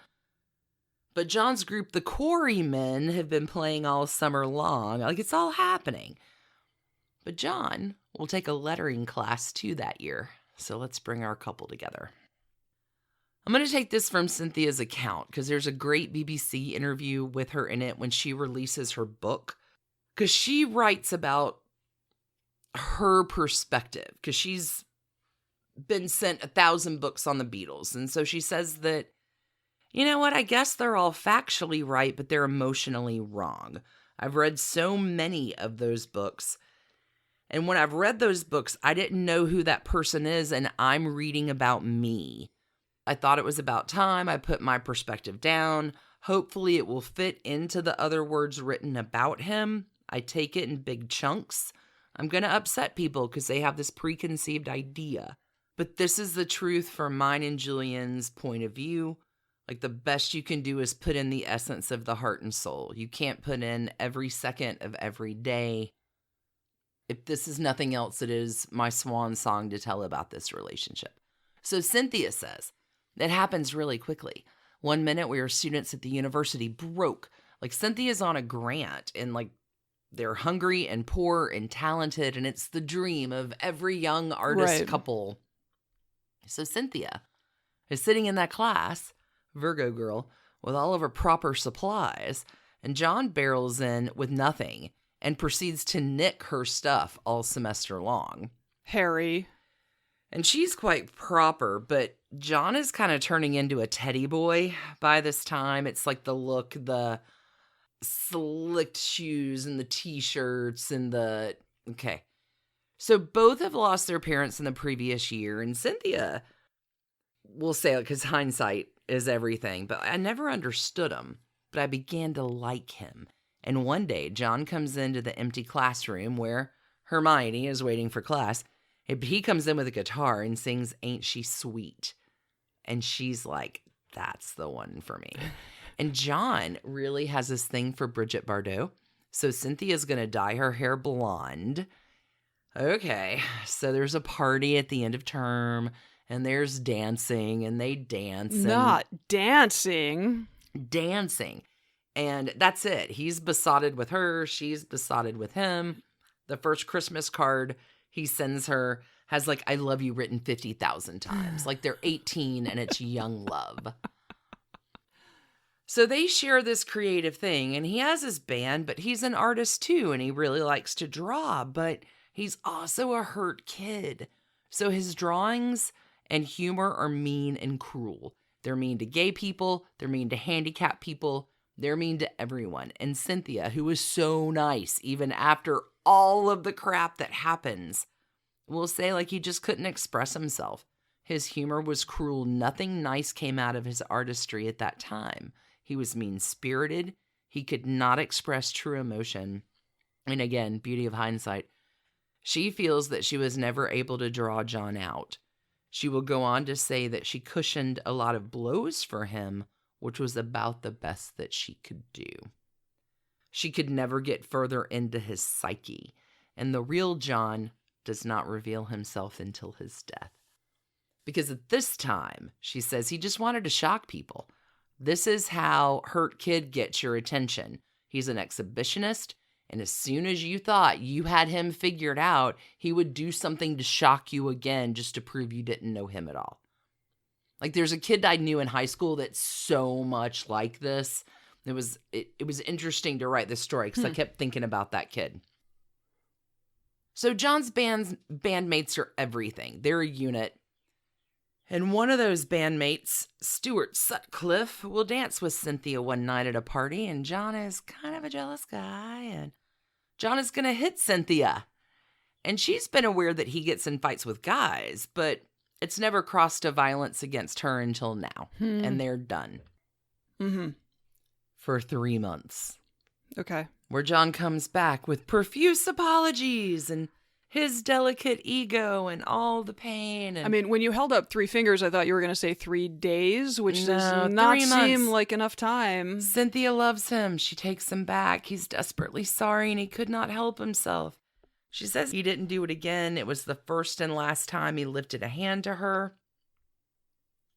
Speaker 2: But John's group, the Quarrymen, have been playing all summer long. Like, it's all happening. But John will take a lettering class too that year. So let's bring our couple together. I'm going to take this from Cynthia's account because there's a great BBC interview with her in it when she releases her book. Because she writes about her perspective. Because she's been sent 1,000 books on the Beatles. And so she says that, you know what, I guess they're all factually right, but they're emotionally wrong. I've read so many of those books. And when I've read those books, I didn't know who that person is, and I'm reading about me. I thought it was about time I put my perspective down. Hopefully it will fit into the other words written about him. I take it in big chunks. I'm going to upset people because they have this preconceived idea. But this is the truth from mine and Julian's point of view. Like, the best you can do is put in the essence of the heart and soul. You can't put in every second of every day. If this is nothing else, it is my swan song to tell about this relationship. So Cynthia says, it happens really quickly. One minute we are students at the university, broke. Like, Cynthia's on a grant and like they're hungry and poor and talented. And it's the dream of every young artist couple. So Cynthia is sitting in that class, Virgo girl, with all of her proper supplies, and John barrels in with nothing and proceeds to nick her stuff all semester long.
Speaker 1: Harry.
Speaker 2: And she's quite proper, but John is kind of turning into a teddy boy by this time. It's like the look, the slicked shoes and the t-shirts and the... Okay. So both have lost their parents in the previous year, and Cynthia will say, because hindsight is everything, but I never understood him, but I began to like him. And one day, John comes into the empty classroom where Hermione is waiting for class. He comes in with a guitar and sings Ain't She Sweet? And she's like, that's the one for me. And John really has this thing for Brigitte Bardot. So Cynthia's going to dye her hair blonde. Okay, so there's a party at the end of term, and there's dancing, and they dance.
Speaker 1: Not dancing.
Speaker 2: Dancing. And that's it. He's besotted with her. She's besotted with him. The first Christmas card he sends her has like, I love you written 50,000 times. Like they're 18 and it's young love. So they share this creative thing, and he has his band, but he's an artist too, and he really likes to draw, but he's also a hurt kid. So his drawings and humor are mean and cruel. They're mean to gay people. They're mean to handicapped people. They're mean to everyone. And Cynthia, who is so nice, even after all of the crap that happens, will say like he just couldn't express himself. His humor was cruel. Nothing nice came out of his artistry at that time. He was mean-spirited. He could not express true emotion. And again, beauty of hindsight. She feels that she was never able to draw John out. She will go on to say that she cushioned a lot of blows for him, which was about the best that she could do. She could never get further into his psyche, and the real John does not reveal himself until his death. Because at this time, she says he just wanted to shock people. This is how Hurt Kid gets your attention. He's an exhibitionist, and as soon as you thought you had him figured out, he would do something to shock you again just to prove you didn't know him at all. Like, there's a kid I knew in high school that's so much like this. It was interesting to write this story because I kept thinking about that kid. So John's bandmates are everything. They're a unit. And one of those bandmates, Stuart Sutcliffe, will dance with Cynthia one night at a party, and John is kind of a jealous guy, and John is going to hit Cynthia. And she's been aware that he gets in fights with guys, but it's never crossed to violence against her until now, and they're done.
Speaker 1: Mm-hmm.
Speaker 2: For 3 months.
Speaker 1: Okay.
Speaker 2: Where John comes back with profuse apologies and his delicate ego and all the pain. And
Speaker 1: I mean, when you held up 3 fingers, I thought you were going to say 3 days, which
Speaker 2: No,
Speaker 1: does not
Speaker 2: 3
Speaker 1: seem
Speaker 2: months.
Speaker 1: like enough time.
Speaker 2: Cynthia loves him. She takes him back. He's desperately sorry and he could not help himself. She says he didn't do it again. It was the first and last time he lifted a hand to her.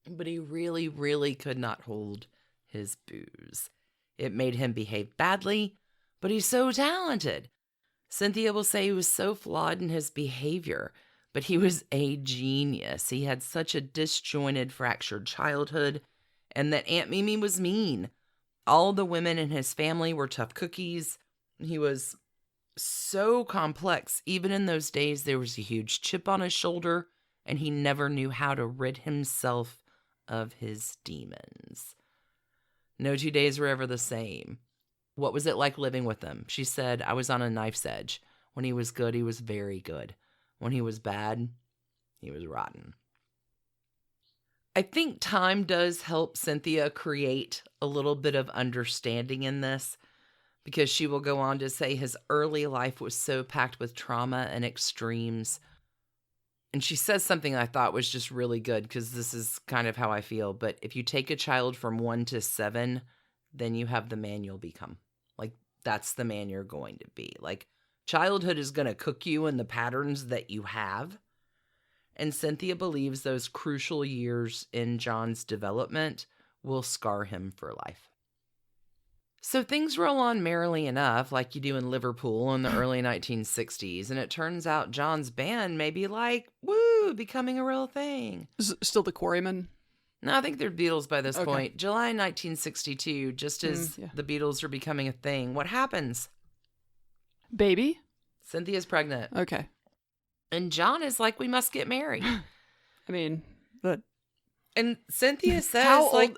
Speaker 2: But he really, really could not hold his booze. It made him behave badly, but he's so talented. Cynthia will say he was so flawed in his behavior, but he was a genius. He had such a disjointed, fractured childhood, and that Aunt Mimi was mean. All the women in his family were tough cookies. He was so complex. Even in those days, there was a huge chip on his shoulder, and he never knew how to rid himself of his demons. No 2 days were ever the same. What was it like living with him? She said, I was on a knife's edge. When he was good, he was very good. When he was bad, he was rotten. I think time does help Cynthia create a little bit of understanding in this, because she will go on to say his early life was so packed with trauma and extremes. And she says something I thought was just really good, because this is kind of how I feel. But if you take a child from 1 to 7, then you have the man you'll become. Like, that's the man you're going to be. Like, childhood is going to cook you in the patterns that you have. And Cynthia believes those crucial years in John's development will scar him for life. So things roll on merrily enough, like you do in Liverpool in the early 1960s, and it turns out John's band may be like, woo, becoming a real thing.
Speaker 1: Still the Quarrymen?
Speaker 2: No, I think they're Beatles by this point. July 1962, just as the Beatles are becoming a thing, what happens?
Speaker 1: Baby?
Speaker 2: Cynthia's pregnant.
Speaker 1: Okay.
Speaker 2: And John is like, we must get married.
Speaker 1: I mean, but...
Speaker 2: And Cynthia says,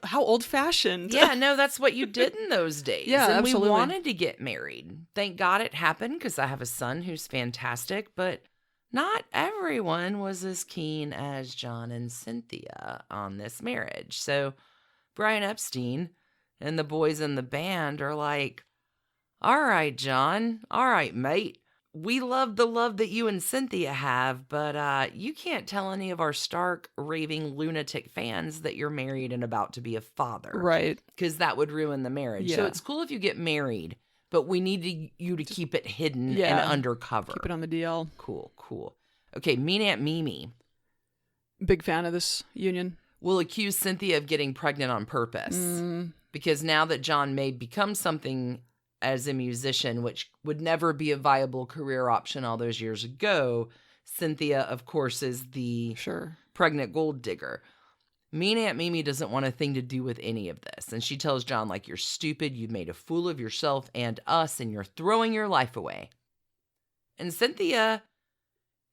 Speaker 1: how old-fashioned.
Speaker 2: Yeah, no, that's what you did in those days.
Speaker 1: Yeah,
Speaker 2: and
Speaker 1: absolutely.
Speaker 2: we wanted to get married. Thank God it happened, because I have a son who's fantastic, but not everyone was as keen as John and Cynthia on this marriage. So Brian Epstein and the boys in the band are like, all right, John, all right, mate. We love the love that you and Cynthia have, but you can't tell any of our stark, raving, lunatic fans that you're married and about to be a father.
Speaker 1: Right.
Speaker 2: Because that would ruin the marriage.
Speaker 1: Yeah.
Speaker 2: So it's cool if you get married, but we need you to keep it hidden and undercover.
Speaker 1: Keep it on the DL.
Speaker 2: Cool. Okay, Mean Aunt Mimi.
Speaker 1: Big fan of this union.
Speaker 2: Will accuse Cynthia of getting pregnant on purpose. Because now that John may become something as a musician, which would never be a viable career option all those years ago, Cynthia, of course, is the pregnant gold digger. Mean Aunt Mimi doesn't want a thing to do with any of this. And she tells John, like, you're stupid, you made a fool of yourself and us, and you're throwing your life away. And Cynthia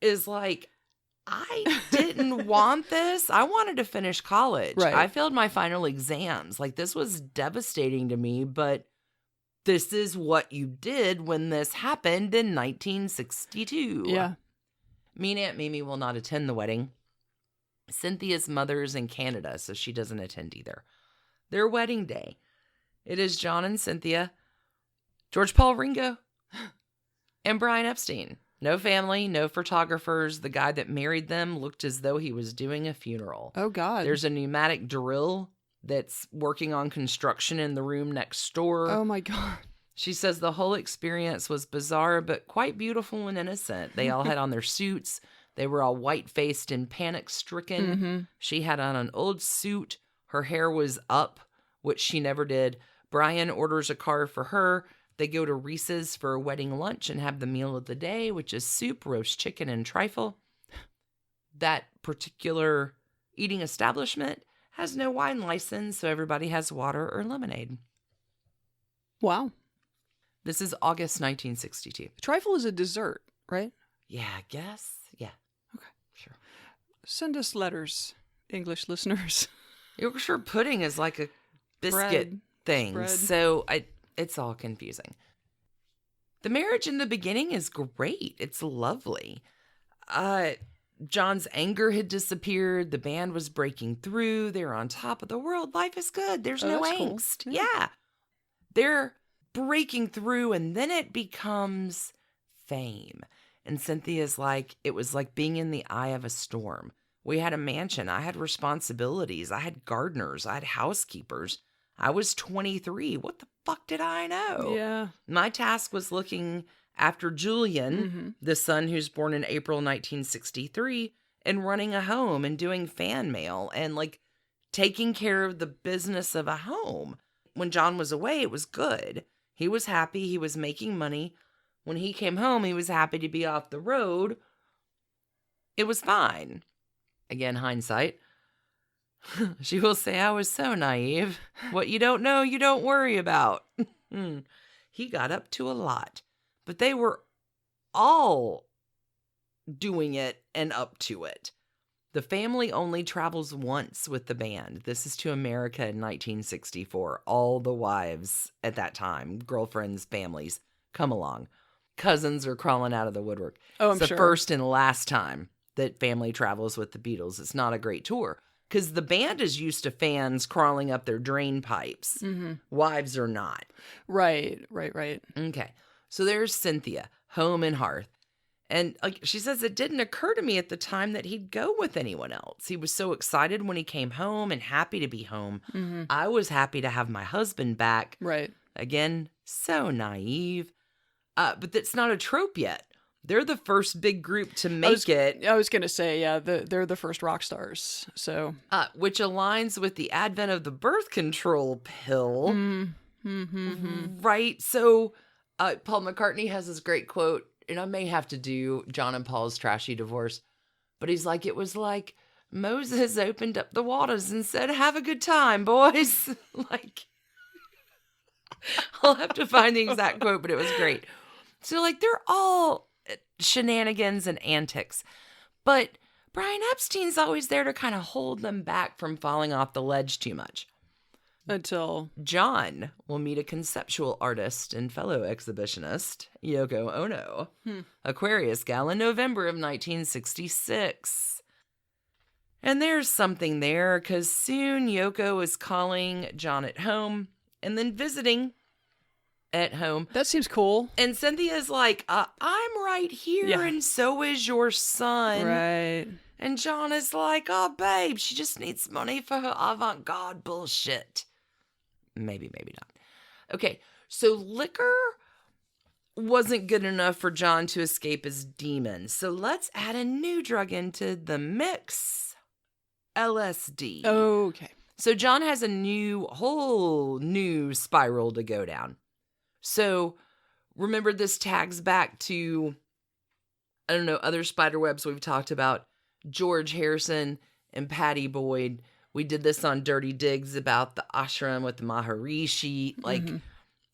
Speaker 2: is like, I didn't want this. I wanted to finish college.
Speaker 1: Right.
Speaker 2: I failed my final exams. Like, this was devastating to me, but this is what you did when this happened in 1962.
Speaker 1: Yeah.
Speaker 2: Mean Aunt Mimi will not attend the wedding. Cynthia's mother's in Canada, so she doesn't attend either. Their wedding day. It is John and Cynthia George Paul Ringo, and Brian Epstein. No family, no photographers. The guy that married them looked as though he was doing a funeral.
Speaker 1: Oh, God.
Speaker 2: There's a pneumatic drill that's working on construction in the room next door.
Speaker 1: Oh, my God.
Speaker 2: She says the whole experience was bizarre, but quite beautiful and innocent. They all had on their suits. They were all white-faced and panic-stricken.
Speaker 1: Mm-hmm.
Speaker 2: She had on an old suit. Her hair was up, which she never did. Brian orders a car for her. They go to Reese's for a wedding lunch and have the meal of the day, which is soup, roast chicken, and trifle. That particular eating establishment has no wine license, so everybody has water or lemonade.
Speaker 1: Wow.
Speaker 2: This is August 1962.
Speaker 1: Trifle is a dessert, right?
Speaker 2: Yeah, I guess. Yeah.
Speaker 1: Okay.
Speaker 2: Sure.
Speaker 1: Send us letters, English listeners.
Speaker 2: Yorkshire pudding is like a biscuit
Speaker 1: Bread.
Speaker 2: thing,
Speaker 1: Bread.
Speaker 2: so it's all confusing. The marriage in the beginning is great. It's lovely. John's anger had disappeared. The band was breaking through. They were on top of the world. Life is good. There's no
Speaker 1: that's cool.
Speaker 2: angst.
Speaker 1: Yeah.
Speaker 2: Yeah. They're breaking through, and then it becomes fame. And Cynthia's like, it was like being in the eye of a storm. We had a mansion. I had responsibilities. I had gardeners. I had housekeepers. I was 23. What the fuck did I know?
Speaker 1: Yeah.
Speaker 2: My task was looking after Julian, the son who's born in April 1963, and running a home and doing fan mail and like taking care of the business of a home. When John was away, it was good. He was happy. He was making money. When he came home, he was happy to be off the road. It was fine. Again, hindsight. She will say, I was so naive. What you don't know, you don't worry about. He got up to a lot. But they were all doing it and up to it. The family only travels once with the band. This is to America in 1964. All the wives at that time, girlfriends, families, come along. Cousins are crawling out of the woodwork.
Speaker 1: Oh, I'm
Speaker 2: it's the
Speaker 1: sure.
Speaker 2: first and last time that family travels with the Beatles. It's not a great tour because the band is used to fans crawling up their drain pipes.
Speaker 1: Mm-hmm.
Speaker 2: Wives are not.
Speaker 1: Right.
Speaker 2: Okay. So there's Cynthia, home and hearth. And like she says, it didn't occur to me at the time that he'd go with anyone else. He was so excited when he came home and happy to be home.
Speaker 1: Mm-hmm.
Speaker 2: I was happy to have my husband back.
Speaker 1: Right.
Speaker 2: Again, so naive. But that's not a trope yet. They're the first big group to make it.
Speaker 1: I was going to say, yeah, they're the first rock stars. So,
Speaker 2: which aligns with the advent of the birth control pill.
Speaker 1: mm-hmm.
Speaker 2: Right? So Paul McCartney has this great quote, and I may have to do John and Paul's trashy divorce, but he's like, it was like Moses opened up the waters and said, have a good time, boys. Like, I'll have to find the exact quote, but it was great. So, like, they're all shenanigans and antics, but Brian Epstein's always there to kind of hold them back from falling off the ledge too much.
Speaker 1: Until
Speaker 2: John will meet a conceptual artist and fellow exhibitionist, Yoko Ono, Aquarius gal, in November of 1966. And there's something there, because soon Yoko is calling John at home and then visiting at home.
Speaker 1: That seems cool.
Speaker 2: And Cynthia's like, I'm right here, and so is your son.
Speaker 1: Right.
Speaker 2: And John is like, oh, babe, she just needs money for her avant-garde bullshit. Maybe not. Okay, so liquor wasn't good enough for John to escape his demons. So let's add a new drug into the mix. LSD.
Speaker 1: Okay.
Speaker 2: So John has a whole new spiral to go down. So remember, this tags back to, I don't know, other spiderwebs we've talked about. George Harrison and Patty Boyd. We did this on Dirty Digs about the ashram with the Maharishi. Like,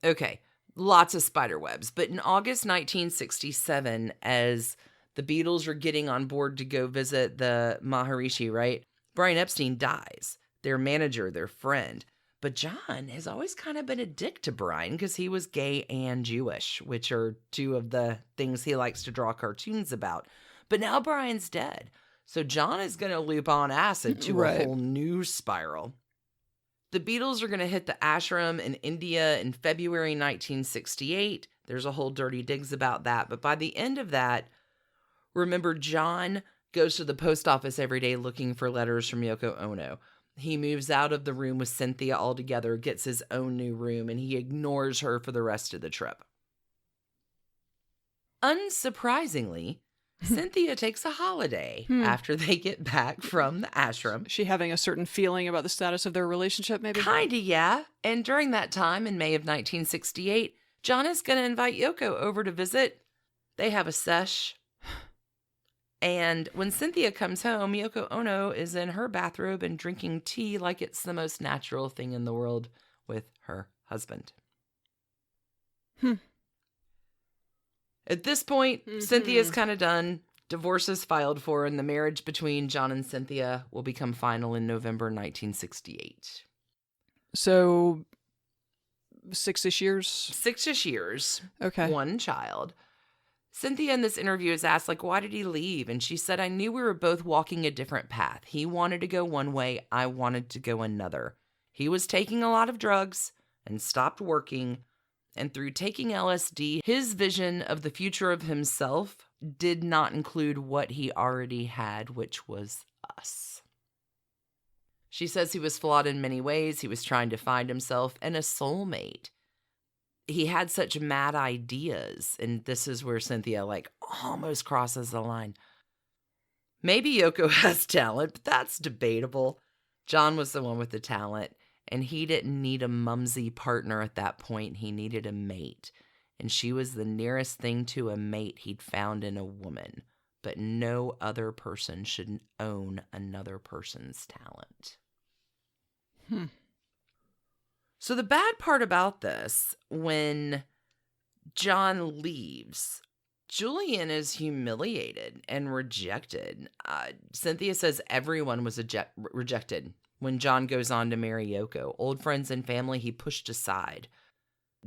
Speaker 2: okay, lots of spiderwebs. But in August 1967, as the Beatles are getting on board to go visit the Maharishi, right? Brian Epstein dies. Their manager, their friend. But John has always kind of been a dick to Brian because he was gay and Jewish, which are two of the things he likes to draw cartoons about. But now Brian's dead. So John is going to loop on acid to a whole new spiral. The Beatles are going to hit the ashram in India in February 1968. There's a whole dirty digs about that. But by the end of that, remember, John goes to the post office every day looking for letters from Yoko Ono. He moves out of the room with Cynthia altogether, gets his own new room, and he ignores her for the rest of the trip. Unsurprisingly, Cynthia takes a holiday after they get back from the ashram.
Speaker 1: Is she having a certain feeling about the status of their relationship, maybe?
Speaker 2: Kinda, yeah. And during that time, in May of 1968, John is going to invite Yoko over to visit. They have a sesh. And when Cynthia comes home, Yoko Ono is in her bathrobe and drinking tea like it's the most natural thing in the world with her husband. At this point, Cynthia's kind of done. Divorce is filed for, and the marriage between John and Cynthia will become final in November 1968.
Speaker 1: So, 6-ish years?
Speaker 2: 6-ish years.
Speaker 1: Okay.
Speaker 2: One child. Cynthia in this interview is asked, like, why did he leave? And she said, I knew we were both walking a different path. He wanted to go one way. I wanted to go another. He was taking a lot of drugs and stopped working. And through taking LSD, his vision of the future of himself did not include what he already had, which was us. She says he was flawed in many ways. He was trying to find himself and a soulmate. He had such mad ideas, and this is where Cynthia, like, almost crosses the line. Maybe Yoko has talent, but that's debatable. John was the one with the talent. And he didn't need a mumsy partner at that point. He needed a mate. And she was the nearest thing to a mate he'd found in a woman. But no other person should own another person's talent. So the bad part about this, when John leaves, Julian is humiliated and rejected. Cynthia says everyone was rejected. When John goes on to marry Yoko, old friends and family he pushed aside.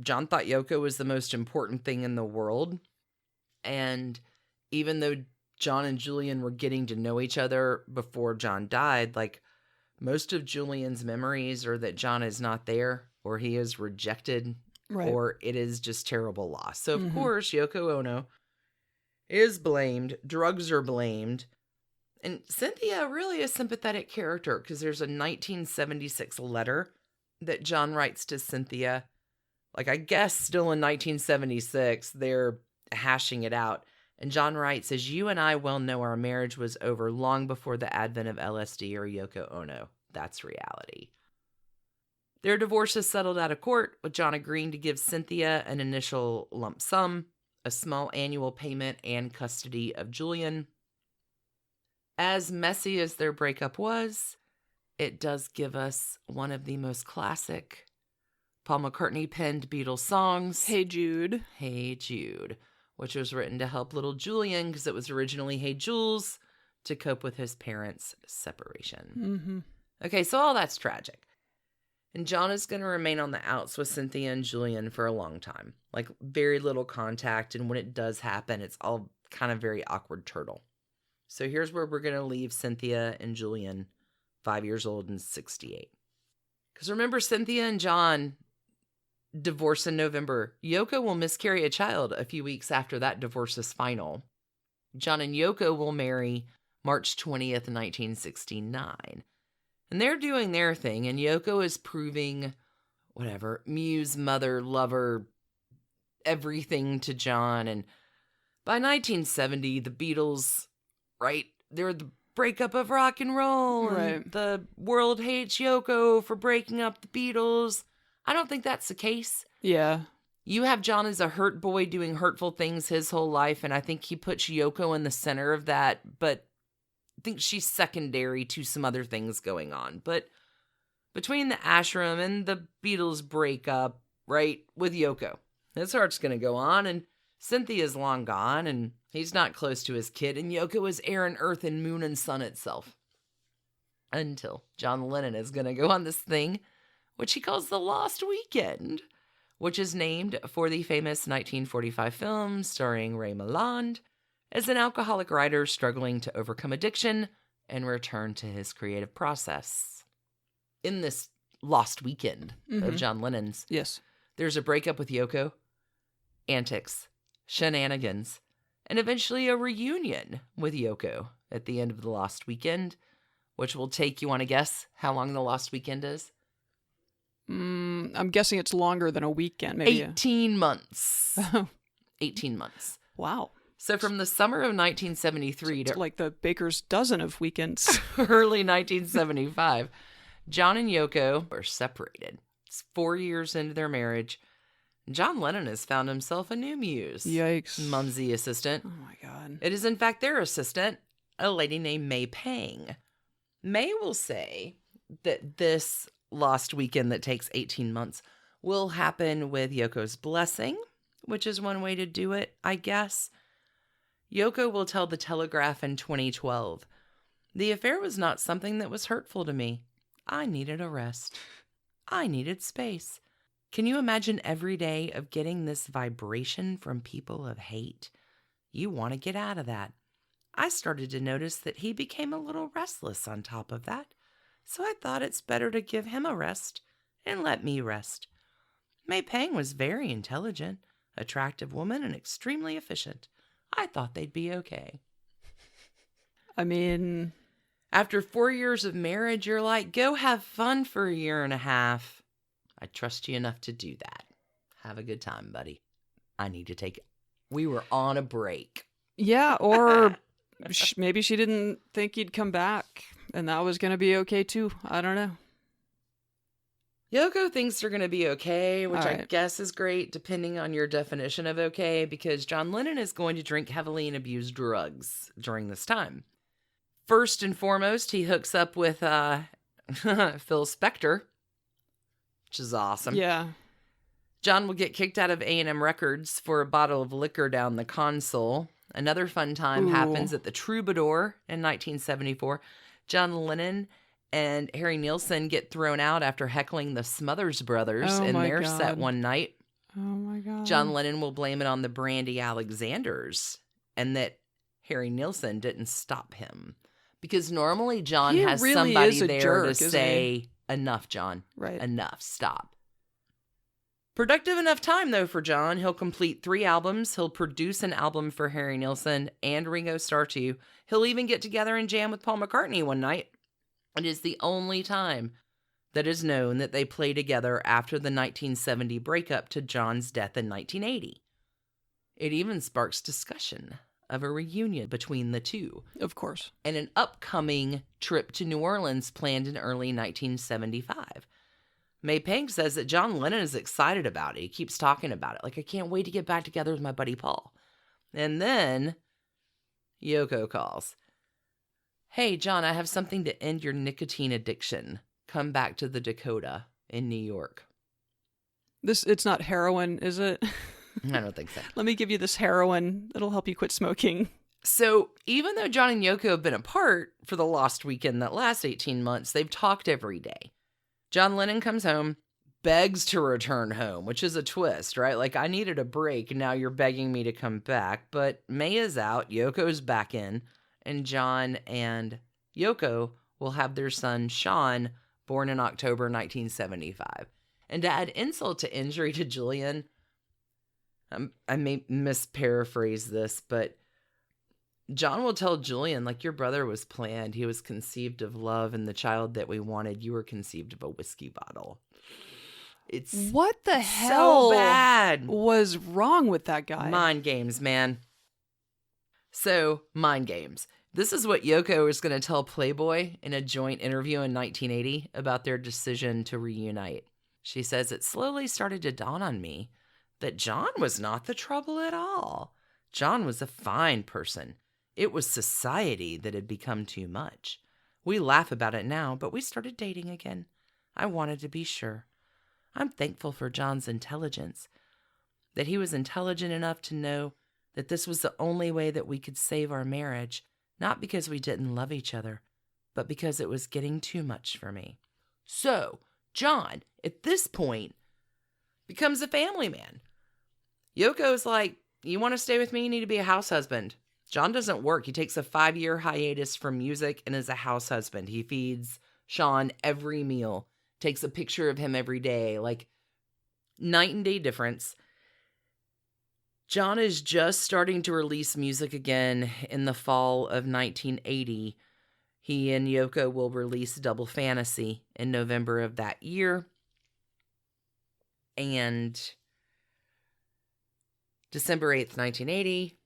Speaker 2: John thought Yoko was the most important thing in the world. And even though John and Julian were getting to know each other before John died, like, most of Julian's memories are that John is not there, or he is rejected, or it is just terrible loss. So, of course, Yoko Ono is blamed. Drugs are blamed. And Cynthia really is a sympathetic character because there's a 1976 letter that John writes to Cynthia. Like, I guess still in 1976, they're hashing it out. And John writes, as you and I well know, our marriage was over long before the advent of LSD or Yoko Ono. That's reality. Their divorce is settled out of court, with John agreeing to give Cynthia an initial lump sum, a small annual payment, and custody of Julian. As messy as their breakup was, it does give us one of the most classic Paul McCartney penned Beatles songs,
Speaker 1: Hey Jude.
Speaker 2: Hey Jude, which was written to help little Julian because it was originally Hey Jules to cope with his parents' separation. Okay, so all that's tragic. And John is going to remain on the outs with Cynthia and Julian for a long time. Like, very little contact, and when it does happen, it's all kind of very awkward turtle. So here's where we're going to leave Cynthia and Julian, 5 years old and 68. Because remember, Cynthia and John divorce in November. Yoko will miscarry a child a few weeks after that divorce is final. John and Yoko will marry March 20th, 1969. And they're doing their thing, and Yoko is proving, whatever, muse, mother, lover, everything to John. And by 1970, the Beatles, right, they're the breakup of rock and roll.
Speaker 1: Right.
Speaker 2: And the world hates Yoko for breaking up the Beatles. I don't think that's the case.
Speaker 1: Yeah.
Speaker 2: You have John as a hurt boy doing hurtful things his whole life, and I think he puts Yoko in the center of that, but I think she's secondary to some other things going on. But between the ashram and the Beatles breakup, right, with Yoko, his heart's going to go on, and Cynthia's long gone, and he's not close to his kid, and Yoko is air and earth and moon and sun itself. Until John Lennon is going to go on this thing, which he calls the Lost Weekend, which is named for the famous 1945 film starring Ray Milland as an alcoholic writer struggling to overcome addiction and return to his creative process. In this lost weekend of John Lennon's.
Speaker 1: Yes.
Speaker 2: There's a breakup with Yoko, antics, shenanigans, and eventually a reunion with Yoko at the end of the lost weekend, which will take, you want to guess how long the lost weekend is?
Speaker 1: I'm guessing it's longer than a weekend. Maybe
Speaker 2: 18 months. 18 months.
Speaker 1: Wow.
Speaker 2: So from the summer of 1973
Speaker 1: It's
Speaker 2: to
Speaker 1: like the baker's dozen of weekends.
Speaker 2: early 1975, John and Yoko were separated. It's 4 years into their marriage. John Lennon has found himself a new muse.
Speaker 1: Yikes.
Speaker 2: Mumsy assistant.
Speaker 1: Oh my God.
Speaker 2: It is in fact their assistant, a lady named May Pang. May will say that this lost weekend that takes 18 months will happen with Yoko's blessing, which is one way to do it, I guess. Yoko will tell The Telegraph in 2012, "The affair was not something that was hurtful to me. I needed a rest. I needed space. Can you imagine every day of getting this vibration from people of hate? You want to get out of that. I started to notice that he became a little restless on top of that, so I thought it's better to give him a rest and let me rest." May Pang was very intelligent, attractive woman, and extremely efficient. I thought they'd be okay.
Speaker 1: I mean,
Speaker 2: After 4 years of marriage, you're like, go have fun for a year and a half. I trust you enough to do that. Have a good time, buddy. I need to take it. We were on a break.
Speaker 1: yeah, or maybe she didn't think he'd come back, and that was going to be okay too. I don't know.
Speaker 2: Yoko thinks they're going to be okay, which
Speaker 1: All
Speaker 2: I
Speaker 1: right.
Speaker 2: guess is great, depending on your definition of okay, because John Lennon is going to drink heavily and abuse drugs during this time. First and foremost, he hooks up with Phil Spector, which is awesome.
Speaker 1: Yeah.
Speaker 2: John will get kicked out of A&M Records for a bottle of liquor down the console. Another fun time
Speaker 1: Ooh.
Speaker 2: happens at the Troubadour in 1974. John Lennon and Harry Nilsson get thrown out after heckling the Smothers Brothers
Speaker 1: Oh
Speaker 2: in
Speaker 1: my
Speaker 2: their
Speaker 1: God.
Speaker 2: set one night.
Speaker 1: Oh my God.
Speaker 2: John Lennon will blame it on the Brandy Alexanders and that Harry Nilsson didn't stop him. Because normally John
Speaker 1: He
Speaker 2: has
Speaker 1: really
Speaker 2: somebody
Speaker 1: is a
Speaker 2: there
Speaker 1: jerk,
Speaker 2: to
Speaker 1: isn't
Speaker 2: say, enough, John.
Speaker 1: Right.
Speaker 2: Enough. Stop. Productive enough time, though, for John. He'll complete 3 albums. He'll produce an album for Harry Nilsson and Ringo Starr, too. He'll even get together and jam with Paul McCartney one night. It is the only time that is known that they play together after the 1970 breakup to John's death in 1980. It even sparks discussion of a reunion between the two,
Speaker 1: Of course.
Speaker 2: and an upcoming trip to New Orleans planned in early 1975. May Pang says that John Lennon is excited about it. He keeps talking about it. Like, I can't wait to get back together with my buddy Paul. And then Yoko calls. Hey, John, I have something to end your nicotine addiction. Come back to the Dakota in New York.
Speaker 1: It's not heroin, is it?
Speaker 2: I don't think so.
Speaker 1: Let me give you this heroin. It'll help you quit smoking.
Speaker 2: So even though John and Yoko have been apart for the lost weekend that last 18 months, they've talked every day. John Lennon comes home, begs to return home, which is a twist, right? Like, I needed a break, and now you're begging me to come back. But May is out, Yoko's back in, and John and Yoko will have their son, Sean, born in October 1975. And to add insult to injury to Julian, I may misparaphrase this, but John will tell Julian, like, your brother was planned. He was conceived of love, and the child that we wanted, you were conceived of a whiskey bottle. It's
Speaker 1: What the hell
Speaker 2: so bad.
Speaker 1: was wrong with that guy?
Speaker 2: Mind games, man. So, mind games. This is what Yoko is going to tell Playboy in a joint interview in 1980 about their decision to reunite. She says, it slowly started to dawn on me that John was not the trouble at all. John was a fine person. It was society that had become too much. We laugh about it now, but we started dating again. I wanted to be sure. I'm thankful for John's intelligence, that he was intelligent enough to know that this was the only way that we could save our marriage, not because we didn't love each other, but because it was getting too much for me. So, John, at this point, becomes a family man. Yoko's like, you want to stay with me? You need to be a house husband. John doesn't work. He takes a 5-year hiatus from music and is a house husband. He feeds Sean every meal, takes a picture of him every day. Like, night and day difference. John is just starting to release music again in the fall of 1980. He and Yoko will release Double Fantasy in November of that year. And December 8th, 1980.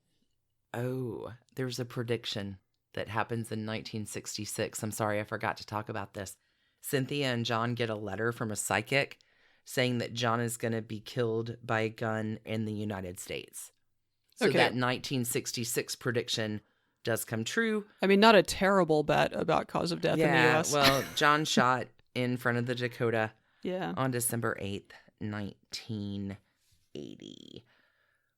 Speaker 2: Oh, there's a prediction that happens in 1966. I'm sorry, I forgot to talk about this. Cynthia and John get a letter from a psychic saying that John is going to be killed by a gun in the United States. So that 1966 prediction does come true.
Speaker 1: I mean, not a terrible bet about cause of death in the U.S.
Speaker 2: Well, John shot in front of the Dakota
Speaker 1: yeah.
Speaker 2: on December 8th, 1980.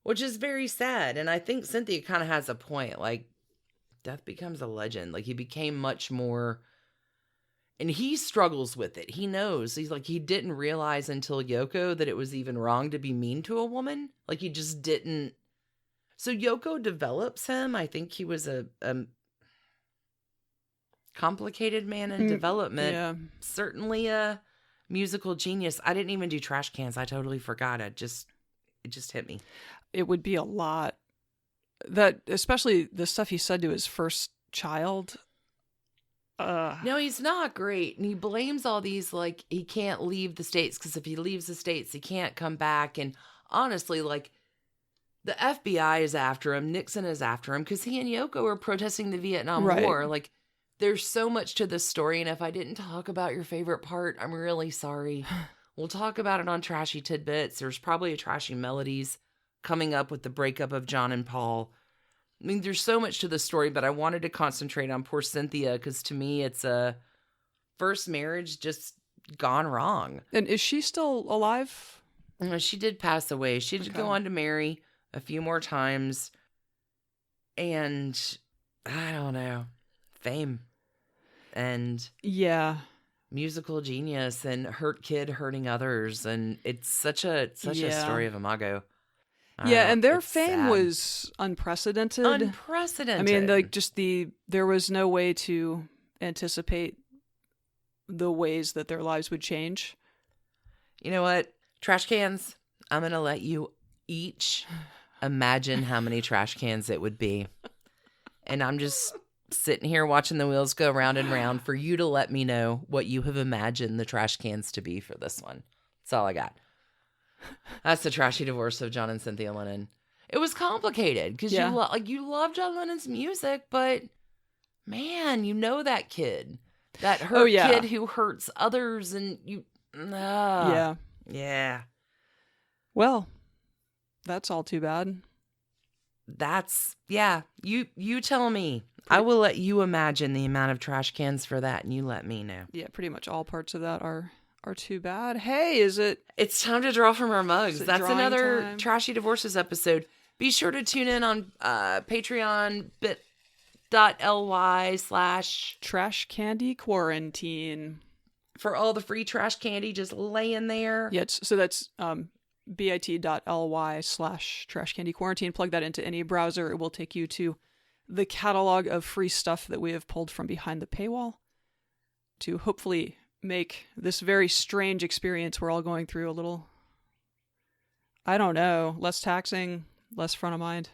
Speaker 2: Which is very sad. And I think Cynthia kind of has a point. Like, death becomes a legend. Like, he became much more... And he struggles with it. He knows. He's like, he didn't realize until Yoko that it was even wrong to be mean to a woman. Like, he just didn't. So Yoko develops him. I think he was a complicated man in development.
Speaker 1: Yeah.
Speaker 2: Certainly a musical genius. I didn't even do trash cans. I totally forgot. It just hit me.
Speaker 1: It would be a lot. That, especially the stuff he said to his first child.
Speaker 2: No, he's not great. And he blames all these, like, he can't leave the States because if he leaves the States, he can't come back. And honestly, like, the FBI is after him. Nixon is after him because he and Yoko are protesting the Vietnam War. Like, there's so much to this story. And if I didn't talk about your favorite part, I'm really sorry. We'll talk about it on Trashy Tidbits. There's probably a Trashy Melodies coming up with the breakup of John and Paul. I mean, there's so much to the story, but I wanted to concentrate on poor Cynthia because to me, it's a first marriage just gone wrong.
Speaker 1: And is she still alive?
Speaker 2: She did pass away. She did go on to marry a few more times. And I don't know, fame and musical genius and hurt kid hurting others. And it's such a story of Imago.
Speaker 1: Yeah, and their fame was unprecedented.
Speaker 2: Unprecedented.
Speaker 1: I mean, like, there was no way to anticipate the ways that their lives would change.
Speaker 2: You know what? Trash cans, I'm going to let you each imagine how many trash cans it would be. And I'm just sitting here watching the wheels go round and round for you to let me know what you have imagined the trash cans to be for this one. That's all I got. That's the trashy divorce of John and Cynthia Lennon. It was complicated because you love John Lennon's music, but man, you know that kid, that hurt kid who hurts others, and you. Yeah.
Speaker 1: Well, that's all too bad.
Speaker 2: You tell me. I will let you imagine the amount of trash cans for that, and you let me know.
Speaker 1: Yeah, pretty much all parts of that are too bad. Hey,
Speaker 2: It's time to draw from our mugs. That's another
Speaker 1: time?
Speaker 2: Trashy Divorces episode. Be sure to tune in on Patreon, bit.ly/Trash
Speaker 1: Candy Quarantine.
Speaker 2: For all the free trash candy just laying there.
Speaker 1: Yeah, so that's bit.ly/Trash Candy Quarantine. Plug that into any browser. It will take you to the catalog of free stuff that we have pulled from behind the paywall to hopefully make this very strange experience we're all going through a little, I don't know, less taxing, less front of mind.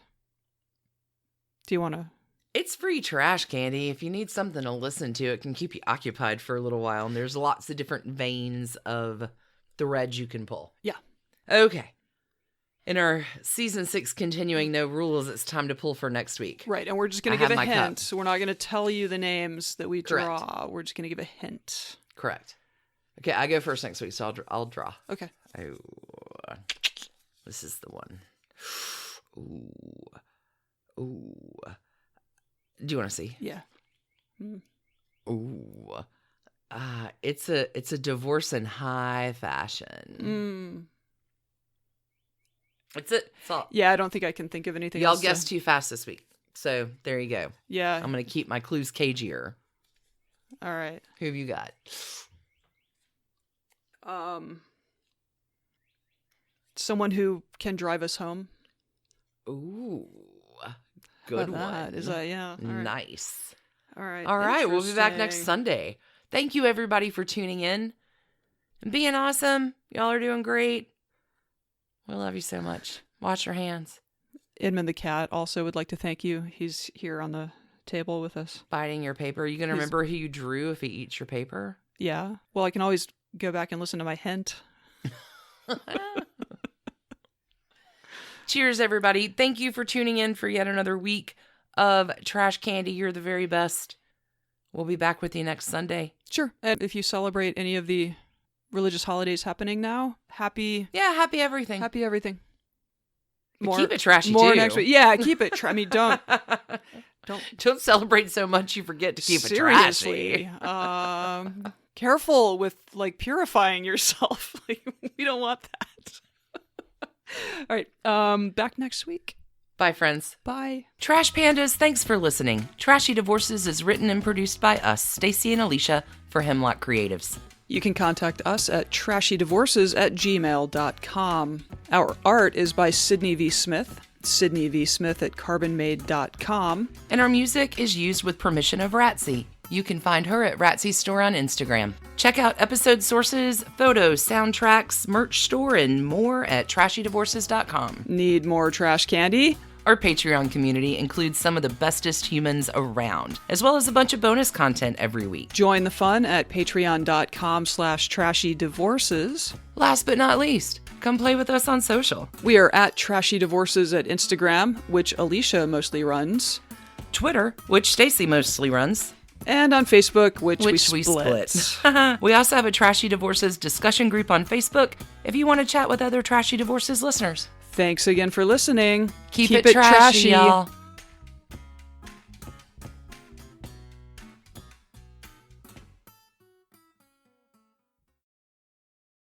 Speaker 1: Do you want to?
Speaker 2: It's free trash candy. If you need something to listen to, it can keep you occupied for a little while. And there's lots of different veins of threads you can pull.
Speaker 1: Yeah.
Speaker 2: Okay. In our season 6 continuing no rules, it's time to pull for next week.
Speaker 1: Right. And we're just going to give a hint. So we're not going to tell you the names that we draw. We're just going to give a hint.
Speaker 2: Correct. Okay, I go first next week, so I'll draw.
Speaker 1: Okay.
Speaker 2: Oh, this is the one. Ooh. Do you want to see?
Speaker 1: Yeah.
Speaker 2: Ooh. It's a divorce in high fashion. That's it. That's all.
Speaker 1: Yeah, I don't think I can think of anything
Speaker 2: Y'all
Speaker 1: else.
Speaker 2: guessed too fast this week. So there you go.
Speaker 1: Yeah.
Speaker 2: I'm going to keep my clues cagier.
Speaker 1: All right.
Speaker 2: Who have you got?
Speaker 1: Someone who can drive us home.
Speaker 2: Ooh. Good one.
Speaker 1: Is that, yeah. All right.
Speaker 2: Nice.
Speaker 1: All right.
Speaker 2: All right. We'll be back next Sunday. Thank you, everybody, for tuning in. being awesome. Y'all are doing great. We love you so much. Wash your hands.
Speaker 1: Edmund the cat also would like to thank you. He's here on the table with us.
Speaker 2: Biting your paper. Are you going to remember who you drew if he eats your paper?
Speaker 1: Yeah. Well, I can always go back and listen to my hint.
Speaker 2: Cheers, everybody. Thank you for tuning in for yet another week of Trash Candy. You're the very best. We'll be back with you next Sunday.
Speaker 1: Sure. And if you celebrate any of the religious holidays happening now, happy
Speaker 2: everything.
Speaker 1: Happy everything.
Speaker 2: Keep it trashy,
Speaker 1: more
Speaker 2: too.
Speaker 1: Next week. Yeah, keep it. Don't
Speaker 2: celebrate so much you forget to keep
Speaker 1: seriously.
Speaker 2: it trashy.
Speaker 1: Careful with purifying yourself. We don't want that. All right. Back next week.
Speaker 2: Bye, friends.
Speaker 1: Bye.
Speaker 2: Trash Pandas, thanks for listening. Trashy Divorces is written and produced by us, Stacie and Alicia, for Hemlock Creatives.
Speaker 1: You can contact us at trashydivorces@gmail.com. Our art is by Sydney V. Smith, sydneyvsmith@carbonmade.com.
Speaker 2: And our music is used with permission of Ratsy. You can find her at Ratsy's store on Instagram. Check out episode sources, photos, soundtracks, merch store, and more at trashydivorces.com.
Speaker 1: Need more trash candy?
Speaker 2: Our Patreon community includes some of the bestest humans around, as well as a bunch of bonus content every week.
Speaker 1: Join the fun at patreon.com/trashydivorces.
Speaker 2: Last but not least, come play with us on social.
Speaker 1: We are at Trashy Divorces at Instagram, which Alicia mostly runs.
Speaker 2: Twitter, which Stacie mostly runs.
Speaker 1: And on Facebook, which we
Speaker 2: split. We also have a Trashy Divorces discussion group on Facebook if you want to chat with other Trashy Divorces listeners.
Speaker 1: Thanks again for listening.
Speaker 2: Keep it trashy, y'all.